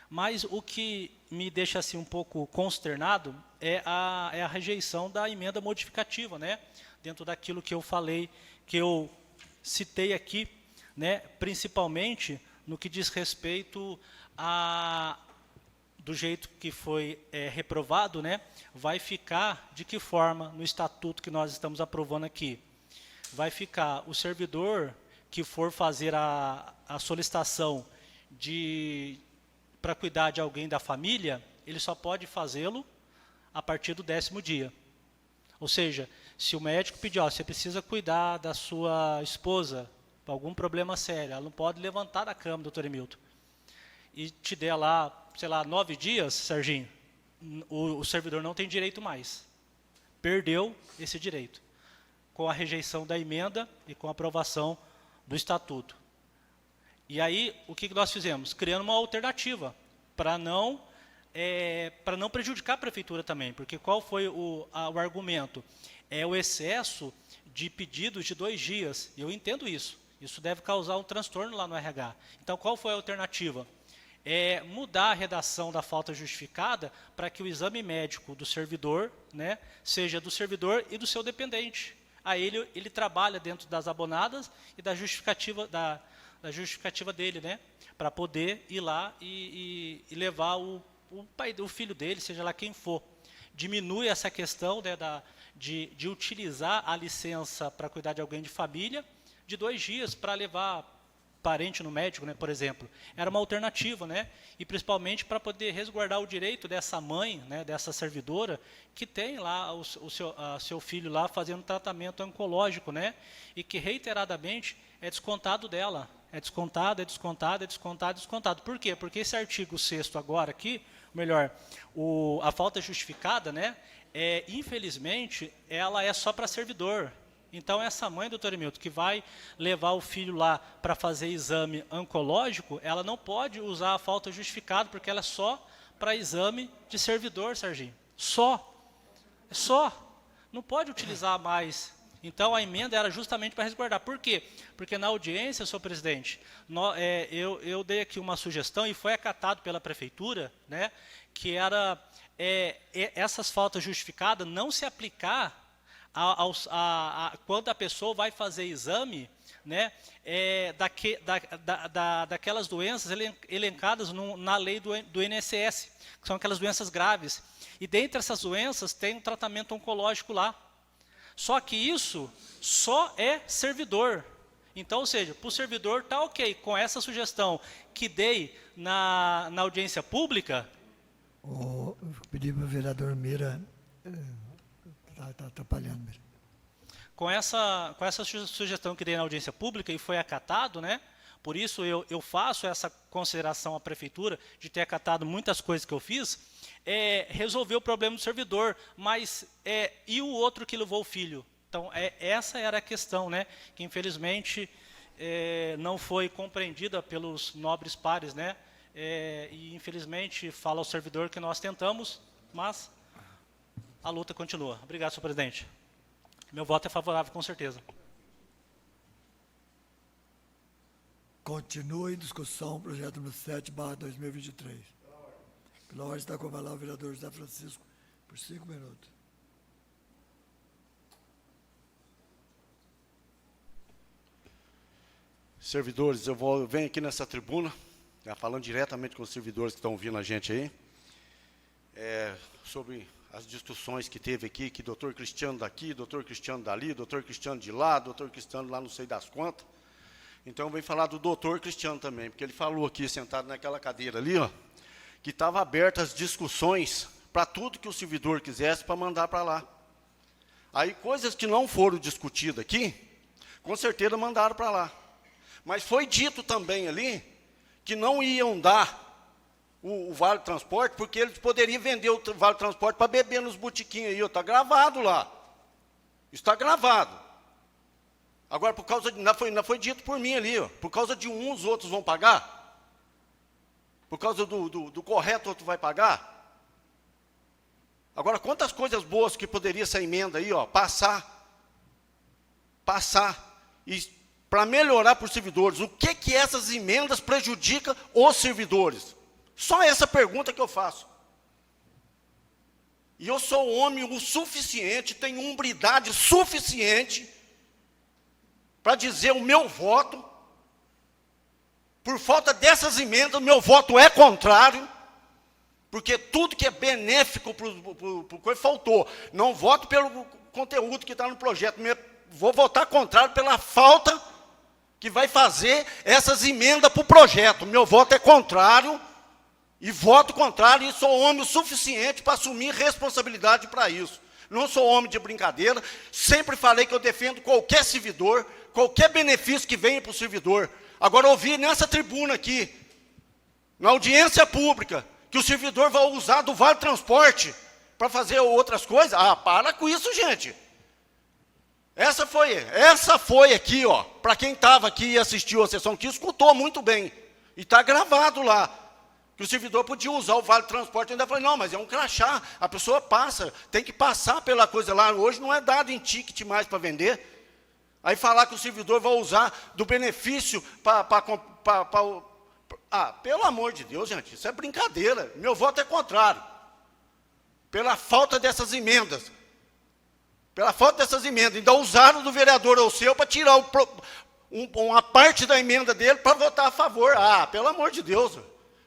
Mas o que me deixa assim um pouco consternado é a rejeição da emenda modificativa, né? Dentro daquilo que eu falei, que eu citei aqui, né? Principalmente no que diz respeito do jeito que foi reprovado, né? Vai ficar de que forma no estatuto que nós estamos aprovando aqui? Vai ficar o servidor que for fazer a solicitação para cuidar de alguém da família, ele só pode fazê-lo a partir do 10º dia. Ou seja, se o médico pedir, você precisa cuidar da sua esposa, para algum problema sério, ela não pode levantar da cama, doutor Emilton, e te der lá, sei lá, 9 dias, Serginho, o servidor não tem direito mais. Perdeu esse direito, com a rejeição da emenda e com a aprovação do estatuto. E aí, o que nós fizemos? Criando uma alternativa, para não prejudicar a prefeitura também, porque qual foi o argumento? O excesso de pedidos de 2 dias, e eu entendo isso. Isso deve causar um transtorno lá no RH. Então, qual foi a alternativa? Mudar a redação da falta justificada para que o exame médico do servidor, né, seja do servidor e do seu dependente. Aí ele trabalha dentro das abonadas e da justificativa justificativa dele, né? Para poder ir lá e levar o pai, o filho dele, seja lá quem for. Diminui essa questão, né, de utilizar a licença para cuidar de alguém de família de 2 dias para levar parente no médico, né, por exemplo. Era uma alternativa, né? E principalmente para poder resguardar o direito dessa mãe, né, dessa servidora, que tem lá o seu filho lá fazendo tratamento oncológico, né? E que reiteradamente é descontado dela. É descontado, é descontado, é descontado, é descontado. Por quê? Porque esse artigo 6º agora aqui, melhor, a falta justificada, né? Infelizmente, ela é só para servidor. Então, essa mãe, doutor Emilton, que vai levar o filho lá para fazer exame oncológico, ela não pode usar a falta justificada, porque ela é só para exame de servidor, Serginho. Só. Não pode utilizar mais. Então, a emenda era justamente para resguardar. Por quê? Porque na audiência, senhor presidente, eu dei aqui uma sugestão e foi acatado pela prefeitura, né, que era essas faltas justificadas não se aplicar quando a pessoa vai fazer exame, né, daquelas doenças elencadas na lei do INSS, que são aquelas doenças graves. E dentre essas doenças tem um tratamento oncológico lá. Só que isso só é servidor. Então, ou seja, para o servidor está ok. Com essa sugestão que dei na audiência pública... Eu pedi para o vereador Mira... Está atrapalhando, Mira. Com essa sugestão que dei na audiência pública e foi acatado, né? Por isso eu faço essa consideração à prefeitura de ter acatado muitas coisas que eu fiz, resolver o problema do servidor, mas e o outro que levou o filho? Então, essa era a questão, né? Que infelizmente não foi compreendida pelos nobres pares, né? E infelizmente fala ao servidor que nós tentamos, mas a luta continua. Obrigado, senhor presidente. Meu voto é favorável, com certeza. Continua em discussão, projeto número 7/2023. Pela ordem está com a palavra o vereador José Francisco, por 5 minutos. Servidores, eu venho aqui nessa tribuna, falando diretamente com os servidores que estão ouvindo a gente aí, sobre as discussões que teve aqui, que doutor Cristiano daqui, doutor Cristiano dali, doutor Cristiano de lá, doutor Cristiano lá não sei das quantas. Então, eu venho falar do doutor Cristiano também, porque ele falou aqui, sentado naquela cadeira ali, ó, que estava abertas as discussões para tudo que o servidor quisesse para mandar para lá. Aí, coisas que não foram discutidas aqui, com certeza mandaram para lá. Mas foi dito também ali que não iam dar o Vale Transporte, porque eles poderiam vender o Vale Transporte para beber nos botiquinhos aí. Está gravado lá. Está gravado. Agora, por causa de... Não foi dito por mim ali, ó, por causa de um, os outros vão pagar? Por causa do correto, o outro vai pagar? Agora, quantas coisas boas que poderia essa emenda aí, ó, passar, e para melhorar para os servidores, o que essas emendas prejudicam os servidores? Só essa pergunta que eu faço. E eu sou homem o suficiente, tenho umbridade suficiente para dizer o meu voto. Por falta dessas emendas, o meu voto é contrário, porque tudo que é benéfico para o coisa faltou. Não voto pelo conteúdo que está no projeto, vou votar contrário pela falta que vai fazer essas emendas para o projeto. Meu voto é contrário. E voto contrário, e sou homem o suficiente para assumir responsabilidade para isso. Não sou homem de brincadeira, sempre falei que eu defendo qualquer servidor, qualquer benefício que venha para o servidor. Agora, ouvi nessa tribuna aqui, na audiência pública, que o servidor vai usar do Vale Transporte para fazer outras coisas. Ah, para com isso, gente. Essa foi aqui, ó, para quem estava aqui e assistiu a sessão, que escutou muito bem. E está gravado lá. Que o servidor podia usar o Vale Transporte. Eu ainda falei, não, mas é um crachá, a pessoa passa, tem que passar pela coisa lá. Hoje não é dado em ticket mais para vender. Aí falar que o servidor vai usar do benefício pelo amor de Deus, gente, isso é brincadeira. Meu voto é contrário. Pela falta dessas emendas. Pela falta dessas emendas. Ainda usaram do vereador ao seu para tirar uma parte da emenda dele para votar a favor. Ah, pelo amor de Deus,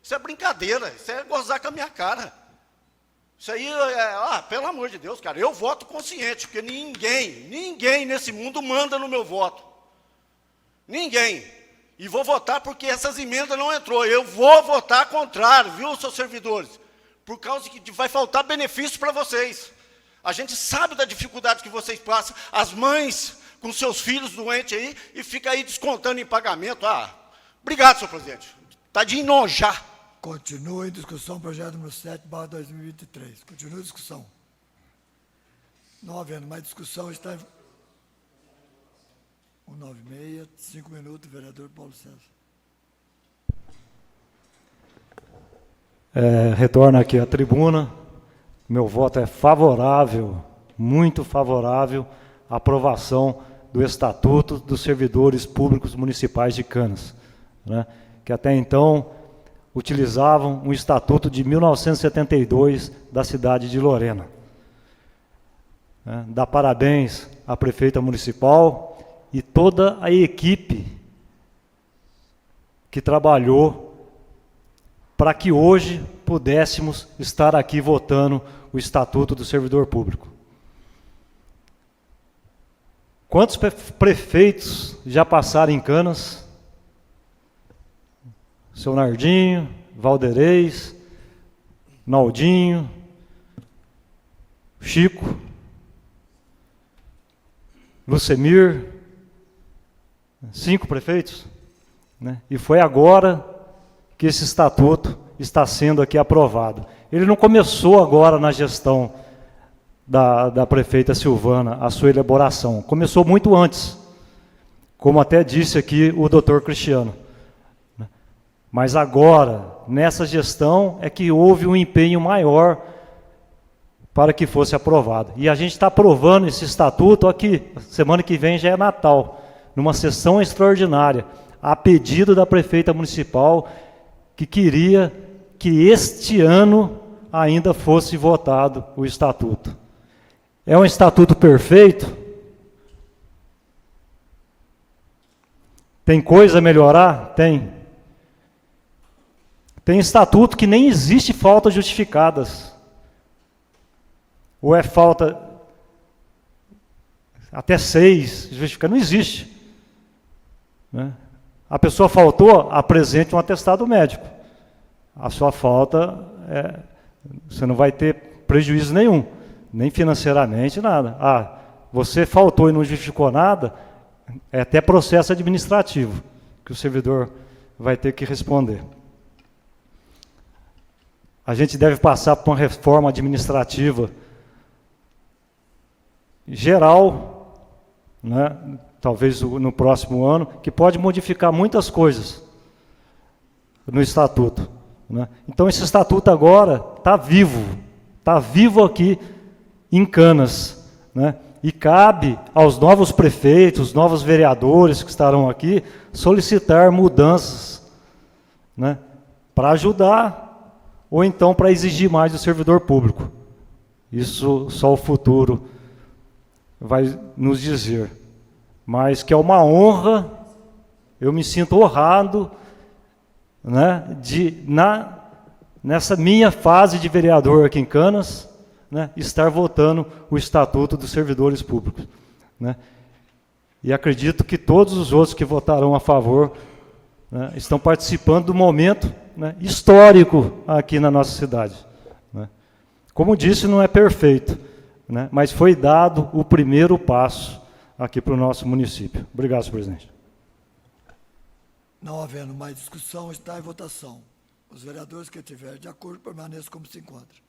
isso é brincadeira, isso é gozar com a minha cara. Isso aí pelo amor de Deus, cara, eu voto consciente, porque ninguém nesse mundo manda no meu voto. Ninguém. E vou votar porque essas emendas não entrou. Eu vou votar contrário, viu, seus servidores? Por causa que vai faltar benefício para vocês. A gente sabe da dificuldade que vocês passam, as mães com seus filhos doentes aí, e fica aí descontando em pagamento. Obrigado, senhor presidente. Está de enojar. Continua em discussão o projeto número 7/2023. Continua a discussão. Não havendo mais discussão, está em... 196, 5 minutos, vereador Paulo César. Retorno aqui à tribuna. Meu voto é favorável, muito favorável, à aprovação do Estatuto dos Servidores Públicos Municipais de Canas, né, que até então utilizavam um Estatuto de 1972 da cidade de Lorena. Dá parabéns à prefeita municipal e toda a equipe que trabalhou para que hoje pudéssemos estar aqui votando o Estatuto do Servidor Público. Quantos prefeitos já passaram em Canas? Seu Nardinho, Valderez, Naldinho, Chico, Lucemir, 5 prefeitos, né? E foi agora que esse estatuto está sendo aqui aprovado. Ele não começou agora na gestão da prefeita Silvana, a sua elaboração. Começou muito antes, como até disse aqui o doutor Cristiano. Mas agora, nessa gestão, é que houve um empenho maior para que fosse aprovado. E a gente está aprovando esse estatuto aqui, semana que vem já é Natal, numa sessão extraordinária, a pedido da prefeita municipal, que queria que este ano ainda fosse votado o estatuto. É um estatuto perfeito? Tem coisa a melhorar? Tem. Tem estatuto que nem existe faltas justificadas. Ou é falta até 6 justificadas, não existe. Né? A pessoa faltou, apresente um atestado médico. A sua falta, você não vai ter prejuízo nenhum, nem financeiramente, nada. Você faltou e não justificou nada, é até processo administrativo, que o servidor vai ter que responder. A gente deve passar por uma reforma administrativa geral, né, talvez no próximo ano, que pode modificar muitas coisas no estatuto. Né? Então, esse estatuto agora está vivo aqui em Canas. Né? E cabe aos novos prefeitos, novos vereadores que estarão aqui, solicitar mudanças, né, para ajudar ou então para exigir mais do servidor público. Isso só o futuro vai nos dizer. Mas que é uma honra, eu me sinto honrado, né, nessa minha fase de vereador aqui em Canas, né, estar votando o Estatuto dos Servidores Públicos. Né? E acredito que todos os outros que votarão a favor, né, estão participando do momento, né, histórico aqui na nossa cidade. Né? Como disse, não é perfeito, né, mas foi dado o primeiro passo aqui para o nosso município. Obrigado, senhor presidente. Não havendo mais discussão, está em votação. Os vereadores que estiverem de acordo permaneçam como se encontram.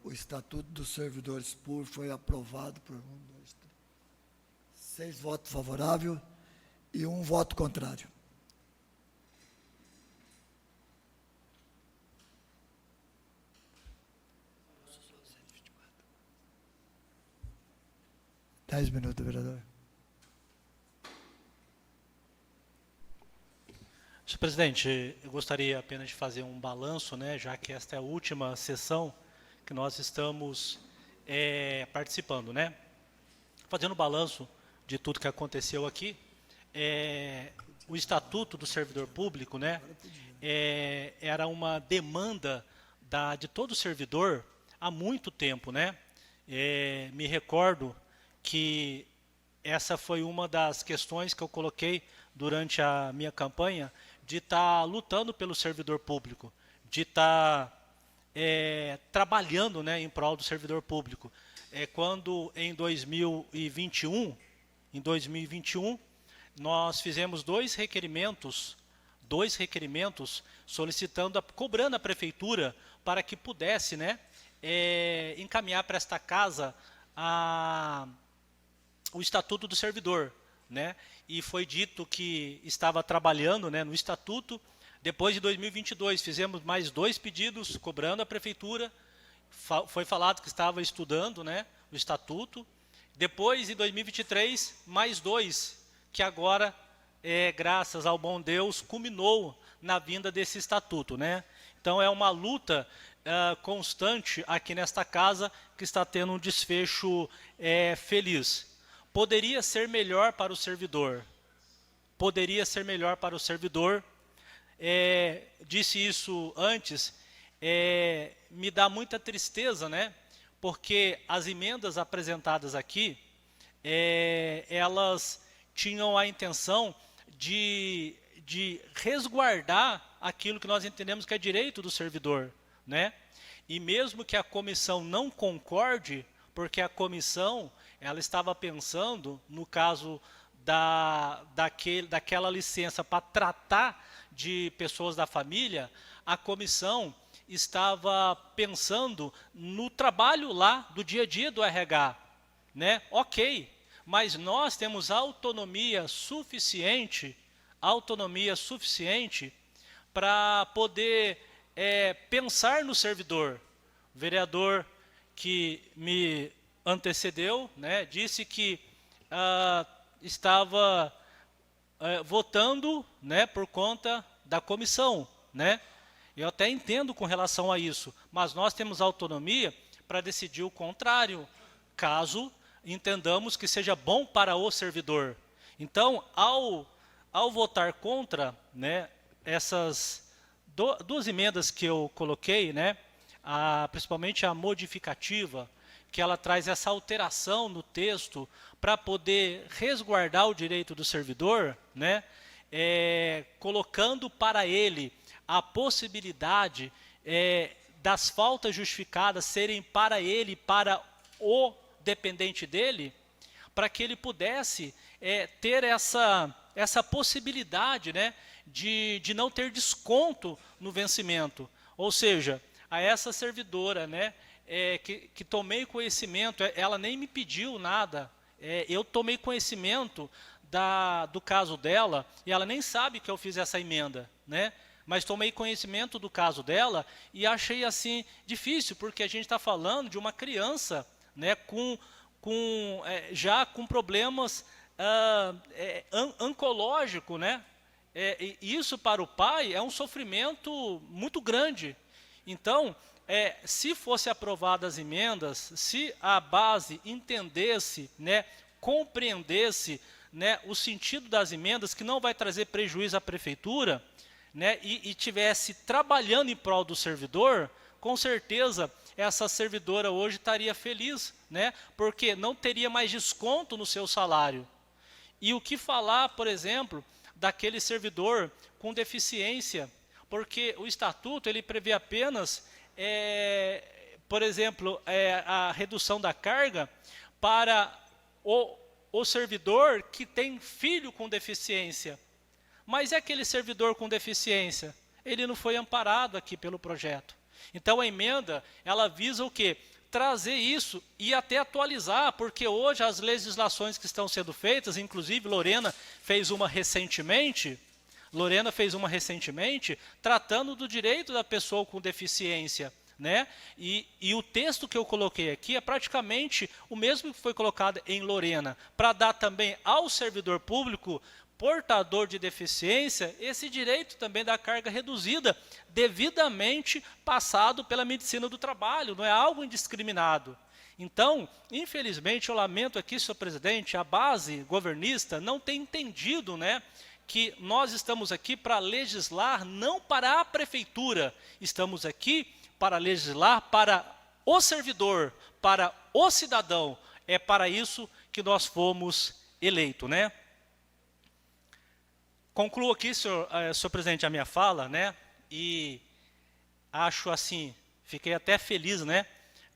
O Estatuto dos Servidores Públicos foi aprovado por 6 votos favoráveis e 1 voto contrário. Dez minutos, vereador. Senhor presidente, eu gostaria apenas de fazer um balanço, né, já que esta é a última sessão que nós estamos participando, né? Fazendo o balanço de tudo que aconteceu aqui, o Estatuto do Servidor Público, né, era uma demanda de todo servidor há muito tempo, né? Me recordo que essa foi uma das questões que eu coloquei durante a minha campanha, de estar lutando pelo servidor público, de estar trabalhando, né, em prol do servidor público. Quando em 2021, nós fizemos dois requerimentos solicitando, cobrando a prefeitura para que pudesse, né, encaminhar para esta casa o Estatuto do Servidor, né? E foi dito que estava trabalhando, né, no Estatuto. Depois de 2022, fizemos mais 2 pedidos cobrando a prefeitura. Foi falado que estava estudando, né, o Estatuto. Depois, em 2023, mais 2, que agora, graças ao bom Deus, culminou na vinda desse Estatuto, né? Então, é uma luta constante aqui nesta casa que está tendo um desfecho feliz. Poderia ser melhor para o servidor. Poderia ser melhor para o servidor. Disse isso antes. Me dá muita tristeza, né? Porque as emendas apresentadas aqui, elas tinham a intenção de resguardar aquilo que nós entendemos que é direito do servidor, né? E mesmo que a comissão não concorde, porque a comissão ela estava pensando, no caso daquela licença para tratar de pessoas da família, a comissão estava pensando no trabalho lá do dia a dia do RH, né? Ok, mas nós temos autonomia suficiente para poder pensar no servidor. O vereador que me antecedeu, né, disse que estava votando, né, por conta da comissão, né? Eu até entendo com relação a isso, mas nós temos autonomia para decidir o contrário, caso entendamos que seja bom para o servidor. Então, ao votar contra, né, essas 2 emendas que eu coloquei, né, principalmente a modificativa, que ela traz essa alteração no texto para poder resguardar o direito do servidor, né, colocando para ele a possibilidade das faltas justificadas serem para ele, para o dependente dele, para que ele pudesse ter essa possibilidade, né, de não ter desconto no vencimento. Ou seja, a essa servidora, né, que tomei conhecimento, ela nem me pediu nada, eu tomei conhecimento do caso dela, e ela nem sabe que eu fiz essa emenda, né? Mas tomei conhecimento do caso dela e achei assim difícil, porque a gente está falando de uma criança, né, já com problemas oncológicos, né? E isso para o pai é um sofrimento muito grande. Então, se fosse aprovadas as emendas, se a base entendesse, né, compreendesse, né, o sentido das emendas, que não vai trazer prejuízo à prefeitura, né, e tivesse trabalhando em prol do servidor, com certeza essa servidora hoje estaria feliz, né, porque não teria mais desconto no seu salário. E o que falar, por exemplo, daquele servidor com deficiência, porque o estatuto ele prevê apenas, por exemplo, a redução da carga para o servidor que tem filho com deficiência. Mas é aquele servidor com deficiência, ele não foi amparado aqui pelo projeto. Então a emenda, ela visa o quê? Trazer isso e até atualizar, porque hoje as legislações que estão sendo feitas, inclusive Lorena fez uma recentemente, tratando do direito da pessoa com deficiência, né? E o texto que eu coloquei aqui é praticamente o mesmo que foi colocado em Lorena, para dar também ao servidor público portador de deficiência esse direito também da carga reduzida, devidamente passado pela medicina do trabalho, não é algo indiscriminado. Então, infelizmente, eu lamento aqui, senhor presidente, a base governista não tem entendido, né, que nós estamos aqui para legislar, não para a prefeitura, estamos aqui para legislar para o servidor, para o cidadão. É para isso que nós fomos eleitos, né? Concluo aqui, senhor presidente, a minha fala, né? E acho assim, fiquei até feliz, né?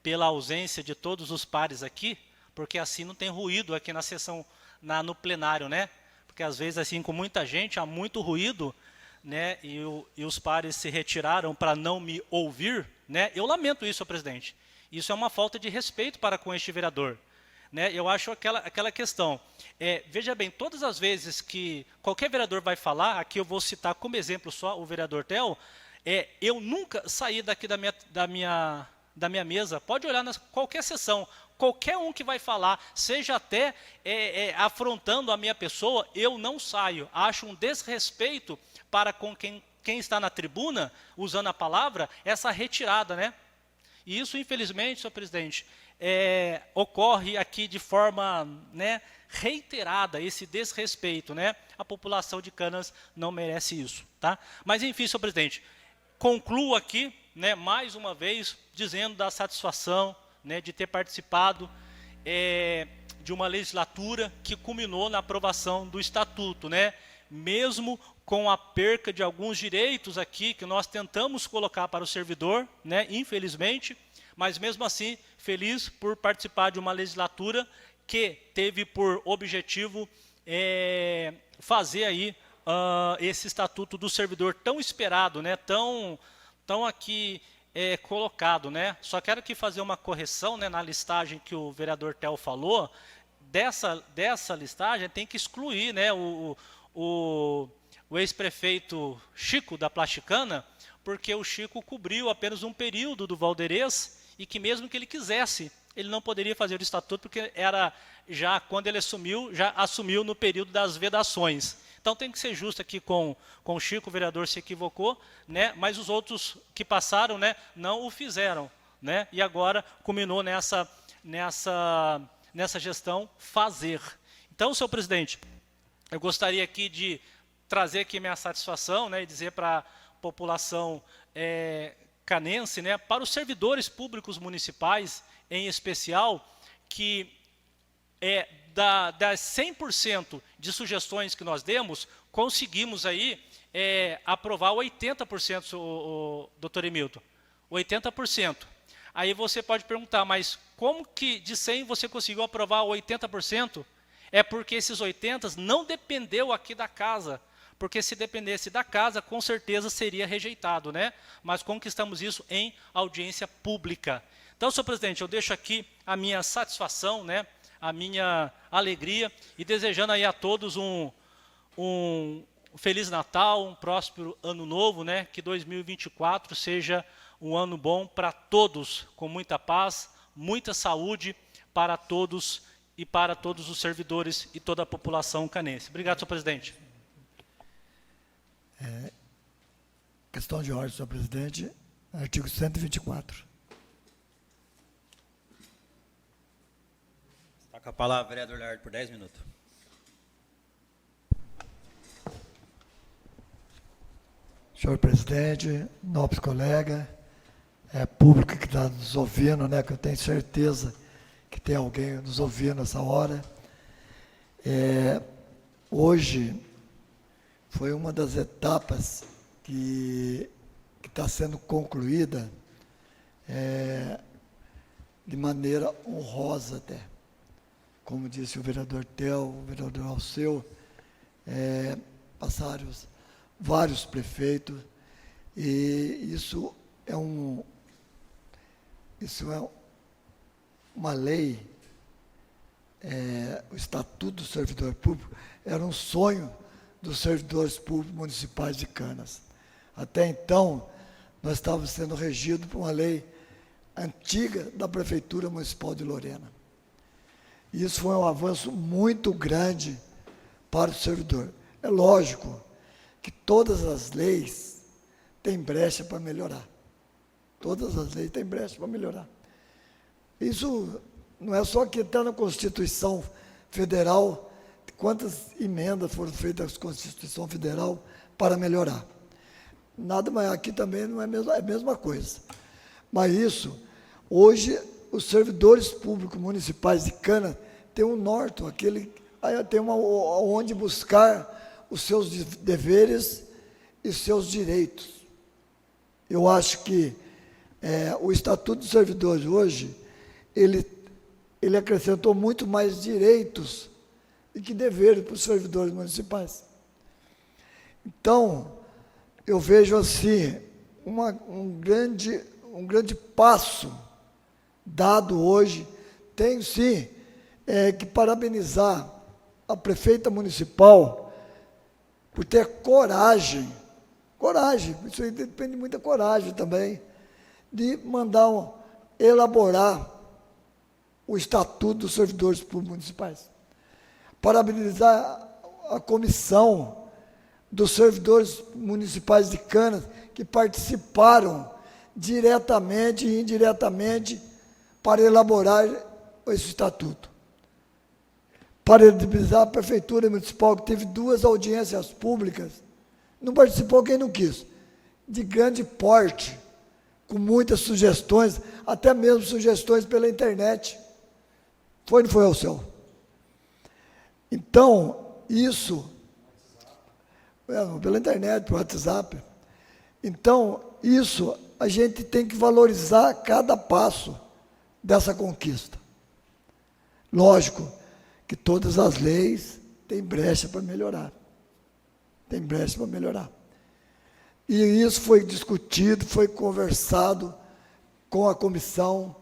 Pela ausência de todos os pares aqui, porque assim não tem ruído aqui na sessão, no plenário, né? Porque às vezes assim com muita gente há muito ruído, né? E os pares se retiraram para não me ouvir, né? Eu lamento isso, senhor presidente. Isso é uma falta de respeito para com este vereador. Né, eu acho aquela questão, veja bem, todas as vezes que qualquer vereador vai falar, aqui eu vou citar como exemplo só o vereador Theo, eu nunca saí daqui da minha mesa, pode olhar na qualquer sessão, qualquer um que vai falar, seja até afrontando a minha pessoa, eu não saio, acho um desrespeito para com quem está na tribuna, usando a palavra, essa retirada, né? E isso, infelizmente, senhor presidente, ocorre aqui de forma, né, reiterada, esse desrespeito, né? A população de Canas não merece isso, tá? Mas, enfim, senhor presidente, concluo aqui, né, mais uma vez, dizendo da satisfação, né, de ter participado de uma legislatura que culminou na aprovação do Estatuto, né? Mesmo com a perca de alguns direitos aqui que nós tentamos colocar para o servidor, né, infelizmente, mas mesmo assim, feliz por participar de uma legislatura que teve por objetivo fazer aí esse Estatuto do Servidor tão esperado, né, tão aqui colocado, né. Só quero aqui fazer uma correção, né, na listagem que o vereador Theo falou. Dessa listagem tem que excluir, né, o ex-prefeito Chico da Plasticana, porque o Chico cobriu apenas um período do Valderez e que mesmo que ele quisesse, ele não poderia fazer o estatuto, porque era já, quando ele assumiu, já assumiu no período das vedações. Então tem que ser justo aqui com o Chico, o vereador se equivocou, né, mas os outros que passaram, né, não o fizeram, né, e agora culminou nessa gestão fazer. Então, senhor presidente, eu gostaria aqui de trazer aqui minha satisfação, né, e dizer para a população canense, né, para os servidores públicos municipais, em especial, que das 100% de sugestões que nós demos, conseguimos aí aprovar 80%, o doutor Emilton, 80%. Aí você pode perguntar, mas como que de 100 você conseguiu aprovar 80%? É porque esses 80 não dependeu aqui da casa, porque se dependesse da casa, com certeza seria rejeitado, né? Mas conquistamos isso em audiência pública. Então, senhor presidente, eu deixo aqui a minha satisfação, né? A minha alegria e desejando aí a todos um Feliz Natal, um próspero Ano Novo, né? Que 2024 seja um ano bom para todos, com muita paz, muita saúde para todos e para todos os servidores e toda a população canense. Obrigado, senhor presidente. Questão de ordem, senhor presidente. Artigo 124. Está com a palavra, vereador Leonardo, por 10 minutos. Senhor presidente, nobres colegas, público que está nos ouvindo, né, que eu tenho certeza que tem alguém nos ouvindo nessa hora. Hoje foi uma das etapas que está sendo concluída de maneira honrosa até. Como disse o vereador Theo, o vereador Alceu, passaram vários prefeitos, e isso é uma lei, o Estatuto do Servidor Público era um sonho dos servidores públicos municipais de Canas. Até então, nós estávamos sendo regidos por uma lei antiga da Prefeitura Municipal de Lorena. E isso foi um avanço muito grande para o servidor. É lógico que todas as leis têm brecha para melhorar. Todas as leis têm brecha para melhorar. Isso não é só que está na Constituição Federal, quantas emendas foram feitas à Constituição Federal para melhorar. Nada mais, aqui também não é a mesma coisa. Mas isso, hoje, os servidores públicos municipais de Cana têm um norte, tem onde buscar os seus deveres e seus direitos. Eu acho que o Estatuto dos Servidores hoje, ele acrescentou muito mais direitos do que deveres para os servidores municipais. Então, eu vejo assim, um grande passo dado hoje. Tenho, sim, que parabenizar a prefeita municipal por ter coragem, isso aí depende de muita coragem também, de mandar elaborar o Estatuto dos Servidores Públicos Municipais. Parabenizar a comissão dos servidores municipais de Canas que participaram diretamente e indiretamente para elaborar esse estatuto. Parabenizar a Prefeitura Municipal, que teve 2 audiências públicas, não participou quem não quis, de grande porte, com muitas sugestões, até mesmo sugestões pela internet. Foi ou não foi, ao céu? Então, isso, pela internet, pelo WhatsApp. Então, isso, a gente tem que valorizar cada passo dessa conquista. Lógico que todas as leis têm brecha para melhorar. Tem brecha para melhorar. E isso foi discutido, foi conversado com a comissão,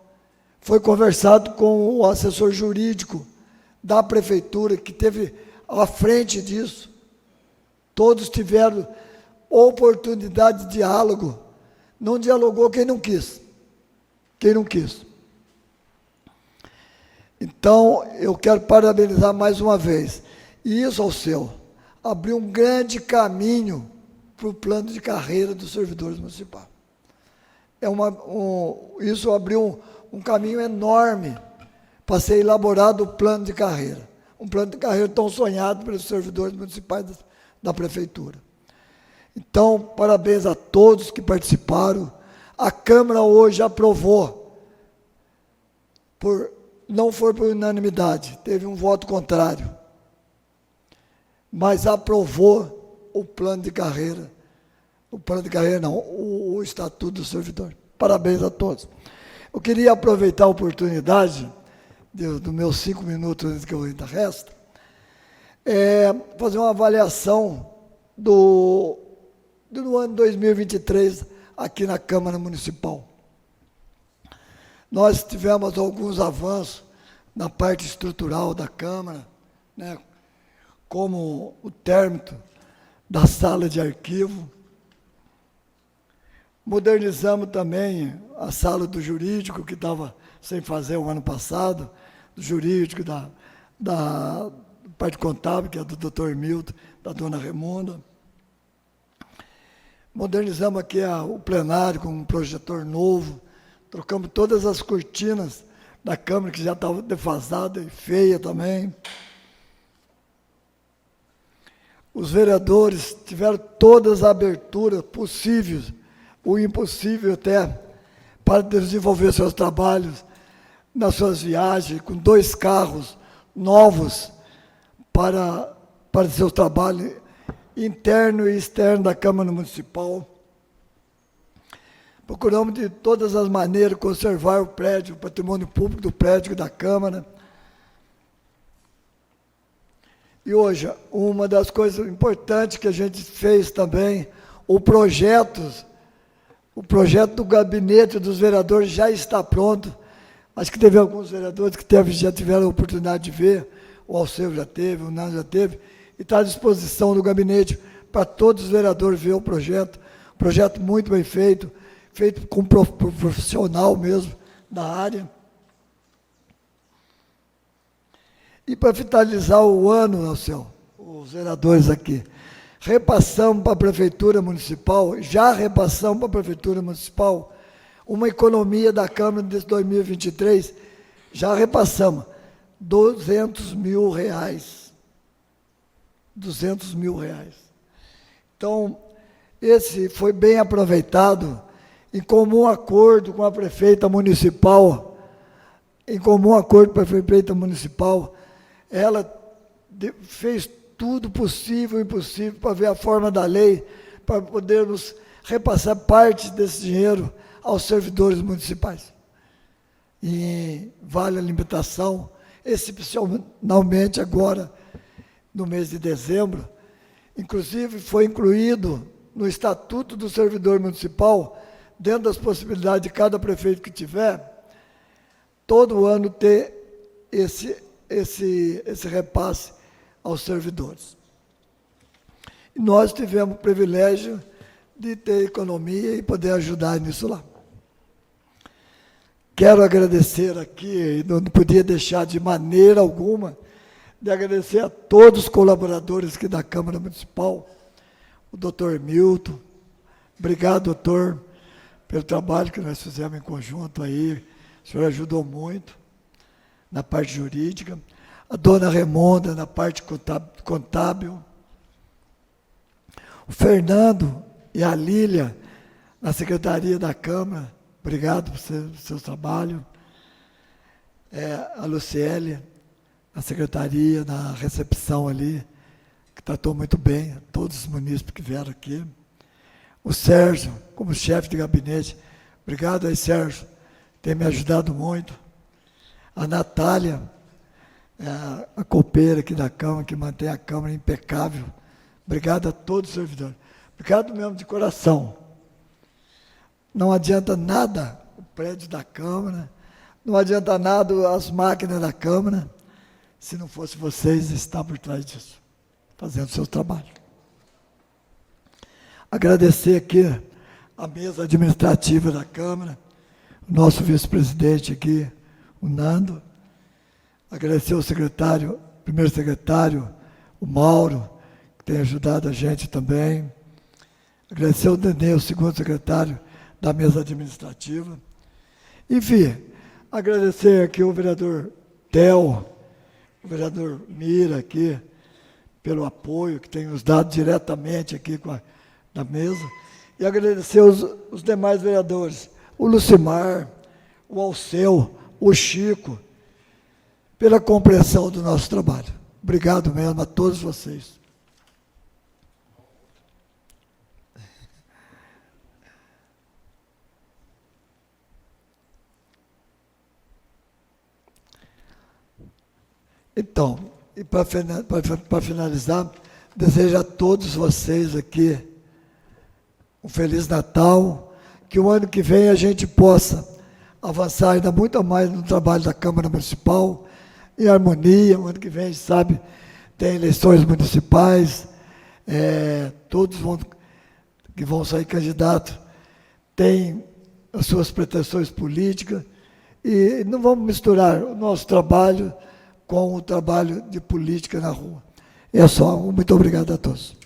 foi conversado com o assessor jurídico da prefeitura, que teve à frente disso. Todos tiveram oportunidade de diálogo. Não dialogou quem não quis. Quem não quis. Então, eu quero parabenizar mais uma vez. E isso, ao seu, abriu um grande caminho para o plano de carreira dos servidores municipais. Isso abriu um caminho enorme para ser elaborado o plano de carreira. Um plano de carreira tão sonhado pelos servidores municipais da prefeitura. Então, parabéns a todos que participaram. A Câmara hoje aprovou, não foi por unanimidade, teve um voto contrário, mas aprovou o plano de carreira. O plano de carreira não, o Estatuto do Servidor. Parabéns a todos. Eu queria aproveitar a oportunidade, dos meus 5 minutos que eu ainda resta, fazer uma avaliação do ano 2023 aqui na Câmara Municipal. Nós tivemos alguns avanços na parte estrutural da Câmara, né, como o término da sala de arquivo. Modernizamos também a sala do jurídico, que estava sem fazer o ano passado, do jurídico, da parte contábil, que é do Dr. Milton, da dona Raimunda. Modernizamos aqui o plenário com um projetor novo, trocamos todas as cortinas da Câmara, que já estava defasada e feia também. Os vereadores tiveram todas as aberturas possíveis, o impossível até, para desenvolver seus trabalhos nas suas viagens, com 2 carros novos para seus trabalhos interno e externo da Câmara Municipal. Procuramos de todas as maneiras conservar o prédio, o patrimônio público do prédio da Câmara. E hoje, uma das coisas importantes que a gente fez também, o projeto do gabinete dos vereadores já está pronto. Acho que teve alguns vereadores que já tiveram a oportunidade de ver, o Alceu já teve, o Nando já teve, e está à disposição do gabinete para todos os vereadores ver o projeto muito bem feito com profissional mesmo da área. E para finalizar o ano, Alceu, os vereadores aqui, repassamos para a Prefeitura Municipal, uma economia da Câmara de 2023 já repassamos 200 mil reais. 200 mil reais. Então, esse foi bem aproveitado, em comum acordo com a prefeita municipal, ela fez tudo possível e impossível para ver a forma da lei, para podermos repassar parte desse dinheiro aos servidores municipais. E vale alimentação, excepcionalmente agora, no mês de dezembro, inclusive foi incluído no Estatuto do Servidor Municipal, dentro das possibilidades de cada prefeito que tiver, todo ano ter esse repasse aos servidores. E nós tivemos o privilégio de ter economia e poder ajudar nisso lá. Quero agradecer aqui, e não podia deixar de maneira alguma, de agradecer a todos os colaboradores aqui da Câmara Municipal, o doutor Milton, obrigado, doutor, pelo trabalho que nós fizemos em conjunto aí, o senhor ajudou muito na parte jurídica, a dona Raimonda na parte contábil, o Fernando e a Lília na Secretaria da Câmara, obrigado pelo seu trabalho, a Luciele na Secretaria, na recepção ali, que tratou muito bem, todos os munícipes que vieram aqui, o Sérgio, como chefe de gabinete, obrigado aí, Sérgio, tem me ajudado muito, a Natália, a copeira aqui da Câmara, que mantém a Câmara impecável, obrigado a todos os servidores, obrigado mesmo de coração. Não adianta nada o prédio da Câmara, não adianta nada as máquinas da Câmara, se não fosse vocês estar por trás disso, fazendo o seu trabalho. Agradecer aqui a mesa administrativa da Câmara, o nosso vice-presidente aqui, o Nando, agradecer ao secretário, primeiro secretário, o Mauro, que tem ajudado a gente também, agradecer ao Nenê, o segundo secretário da mesa administrativa, enfim, agradecer aqui ao vereador Theo, o vereador Mira aqui, pelo apoio que tem nos dado diretamente aqui na mesa, e agradecer os demais vereadores, o Lucimar, o Alceu, o Chico, pela compreensão do nosso trabalho. Obrigado mesmo a todos vocês. Então, e para finalizar, desejo a todos vocês aqui um Feliz Natal, que o ano que vem a gente possa avançar ainda muito mais no trabalho da Câmara Municipal, em harmonia. O ano que vem, a gente sabe, tem eleições municipais, todos que vão sair candidatos têm as suas pretensões políticas, e não vamos misturar o nosso trabalho com o trabalho de política na rua. É só. Muito obrigado a todos.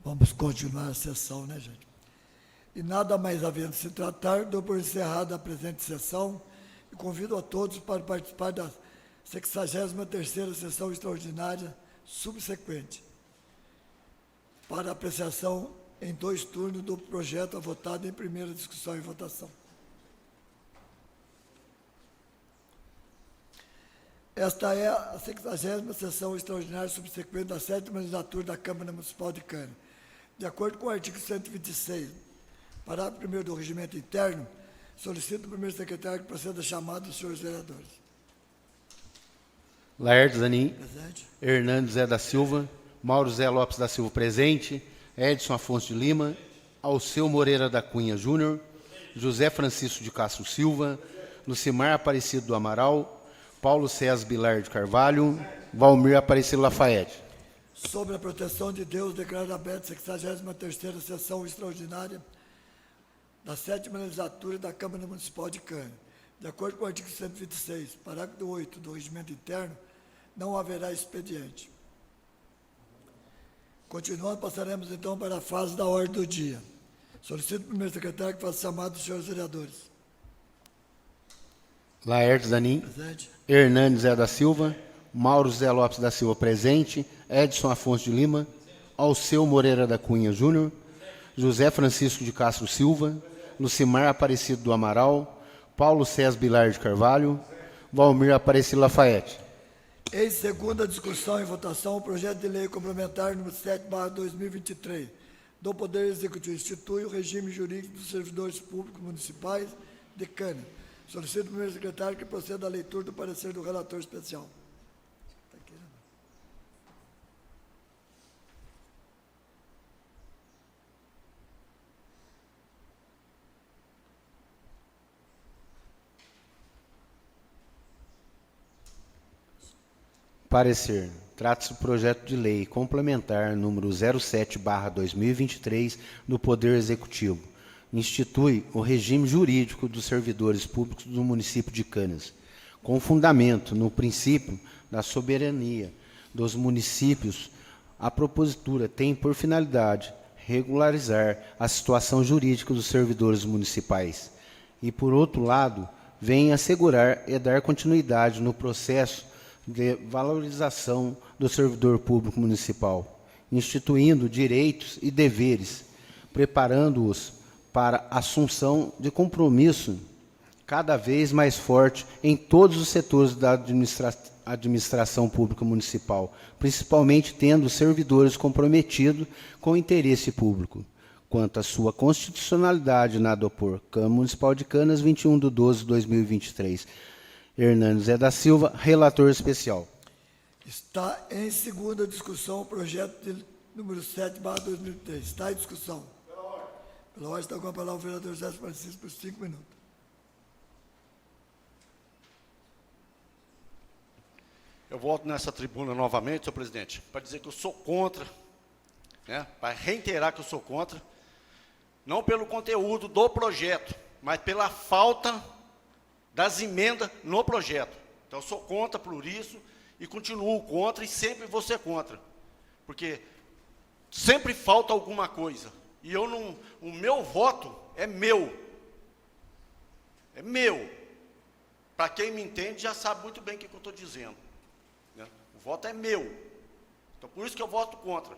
Vamos continuar a sessão, né, gente? E nada mais havendo se tratar, dou por encerrada a presente sessão e convido a todos para participar da 63ª sessão extraordinária subsequente, para apreciação em 2 turnos do projeto votado em primeira discussão e votação. Esta é a 60ª sessão extraordinária subsequente da 7ª legislatura da Câmara Municipal de Cânion. De acordo com o artigo 126, parágrafo 1º do Regimento Interno, solicito ao primeiro secretário que proceda a chamada dos senhores vereadores. Laertes Zanin. Presente. Hernandes Zé da Silva. Mauro Zé Lopes da Silva, presente. Edson Afonso de Lima. Alceu Moreira da Cunha Júnior. José Francisco de Castro Silva. Lucimar Aparecido do Amaral. Paulo César Bilar de Carvalho. Valmir Aparecido Lafayette. Sobre a proteção de Deus, declaro aberta a 63ª sessão extraordinária da 7ª legislatura da Câmara Municipal de Cânion. De acordo com o artigo 126, parágrafo 8 do Regimento Interno, não haverá expediente. Continuando, passaremos então para a fase da ordem do dia. Solicito ao primeiro secretário que faça chamado dos senhores vereadores. Laertes Zanin. Presente. Hernandes Zé da Silva. Mauro José Lopes da Silva, presente. Edson Afonso de Lima. Alceu Moreira da Cunha Júnior. José Francisco de Castro Silva. Lucimar Aparecido do Amaral. Paulo César Bilar de Carvalho. Valmir Aparecido Lafayette. Em segunda discussão e votação, o projeto de lei complementar número 7/2023 do Poder Executivo institui o regime jurídico dos servidores públicos municipais de Cânion. Solicito ao primeiro secretário que proceda à leitura do parecer do relator especial. Parecer. Trata-se do projeto de lei complementar número 07/2023 do Poder Executivo. Institui o regime jurídico dos servidores públicos do município de Canas, com fundamento no princípio da soberania dos municípios. A propositura tem por finalidade regularizar a situação jurídica dos servidores municipais e, por outro lado, vem assegurar e dar continuidade no processo de valorização do servidor público municipal, instituindo direitos e deveres, preparando-os para a assunção de compromisso cada vez mais forte em todos os setores da administração pública municipal, principalmente tendo os servidores comprometidos com o interesse público. Quanto à sua constitucionalidade, nada opor. Câmara Municipal de Canas, 21/12/2023. Hernandes Zé da Silva, relator especial. Está em segunda discussão o projeto de número 7/2003. Está em discussão. Pela ordem está com a palavra o vereador José Francisco por 5 minutos. Eu volto nessa tribuna novamente, senhor presidente, para dizer que eu sou contra, né, para reiterar que eu sou contra, não pelo conteúdo do projeto, mas pela falta das emendas no projeto. Então, eu sou contra por isso e continuo contra e sempre vou ser contra, porque sempre falta alguma coisa. E eu não, o meu voto é meu. É meu. Para quem me entende já sabe muito bem o que eu estou dizendo, né? O voto é meu. Então, por isso que eu voto contra.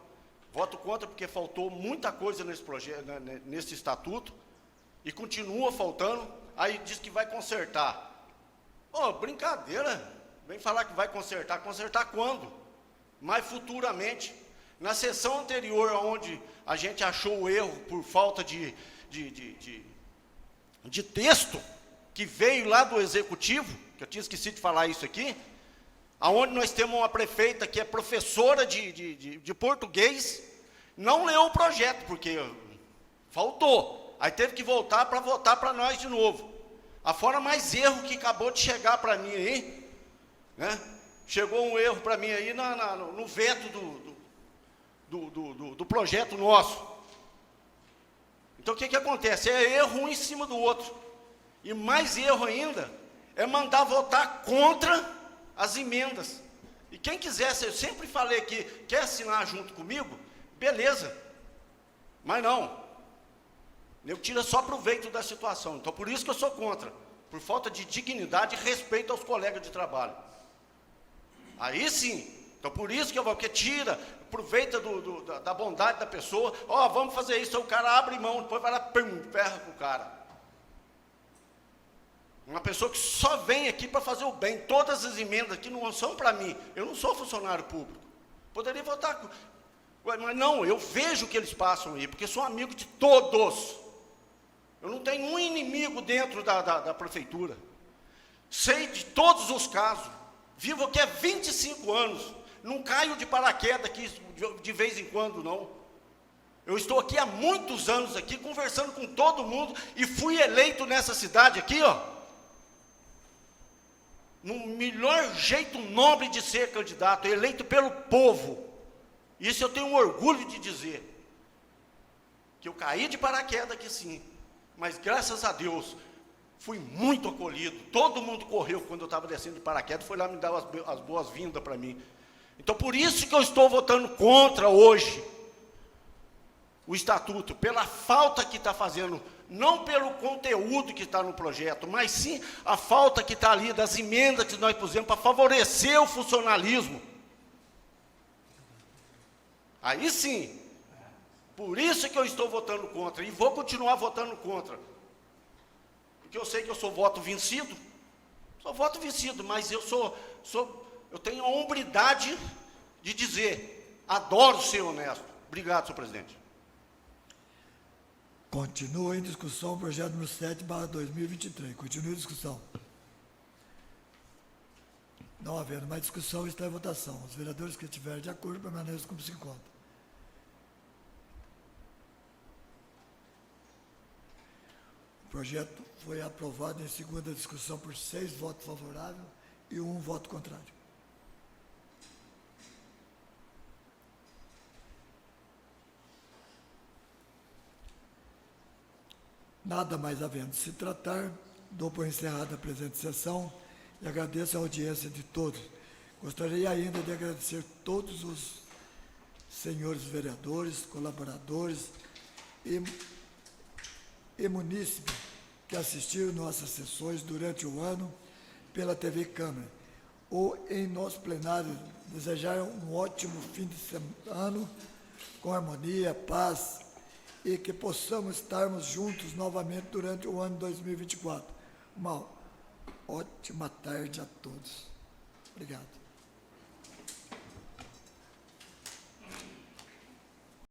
Voto contra porque faltou muita coisa nesse projeto, nesse estatuto, e continua faltando. Aí diz que vai consertar. Oh, brincadeira. Vem falar que vai consertar. Consertar quando? Mas futuramente. Na sessão anterior, onde a gente achou o erro por falta de texto, que veio lá do Executivo, que eu tinha esquecido de falar isso aqui, aonde nós temos uma prefeita que é professora de português, não leu o projeto, porque faltou. Aí teve que voltar para votar para nós de novo. Afora mais erro que acabou de chegar para mim aí, né? Chegou um erro para mim aí no veto do projeto nosso. Então o que acontece? É erro um em cima do outro. E mais erro ainda é mandar votar contra as emendas. E quem quisesse, eu sempre falei que quer assinar junto comigo, beleza. Mas não. Eu tiro só proveito da situação. Então, por isso que eu sou contra. Por falta de dignidade e respeito aos colegas de trabalho. Aí sim. Então, por isso que eu vou, porque tira, aproveita da bondade da pessoa. Ó, vamos fazer isso. Aí o cara abre mão, depois vai lá, pum, ferra com o cara. Uma pessoa que só vem aqui para fazer o bem. Todas as emendas aqui não são para mim. Eu não sou funcionário público. Poderia votar. Mas não, eu vejo o que eles passam aí, porque sou amigo de todos. Eu não tenho um inimigo dentro da prefeitura. Sei de todos os casos. Vivo aqui há 25 anos. Não caio de paraquedas aqui de vez em quando, não. Eu estou aqui há muitos anos aqui, conversando com todo mundo, e fui eleito nessa cidade aqui, ó, no melhor jeito nobre de ser candidato, eleito pelo povo. Isso eu tenho orgulho de dizer. Que eu caí de paraquedas aqui sim. Mas graças a Deus, fui muito acolhido. Todo mundo correu quando eu estava descendo de paraquedas, foi lá me dar as boas-vindas para mim. Então, por isso que eu estou votando contra hoje. o estatuto, pela falta que está fazendo, não pelo conteúdo que está no projeto, mas sim a falta que está ali das emendas que nós pusemos para favorecer o funcionalismo. Aí sim, por isso que eu estou votando contra, e vou continuar votando contra. Porque eu sei que eu sou voto vencido, mas eu tenho a hombridade de dizer, adoro ser honesto. Obrigado, senhor presidente. Continua em discussão o projeto número 7/2023. Continua em discussão. Não havendo mais discussão, está em votação. Os vereadores que estiverem de acordo permaneçam como se encontra. O projeto foi aprovado em segunda discussão por 6 votos favoráveis e 1 voto contrário. Nada mais havendo de se tratar, dou por encerrada a presente sessão e agradeço a audiência de todos. Gostaria ainda de agradecer todos os senhores vereadores, colaboradores e munícipes que assistiram nossas sessões durante o ano pela TV Câmara ou em nosso plenário. Desejar um ótimo fim de semana, com harmonia, paz, e que possamos estarmos juntos novamente durante o ano 2024. Uma ótima tarde a todos. Obrigado.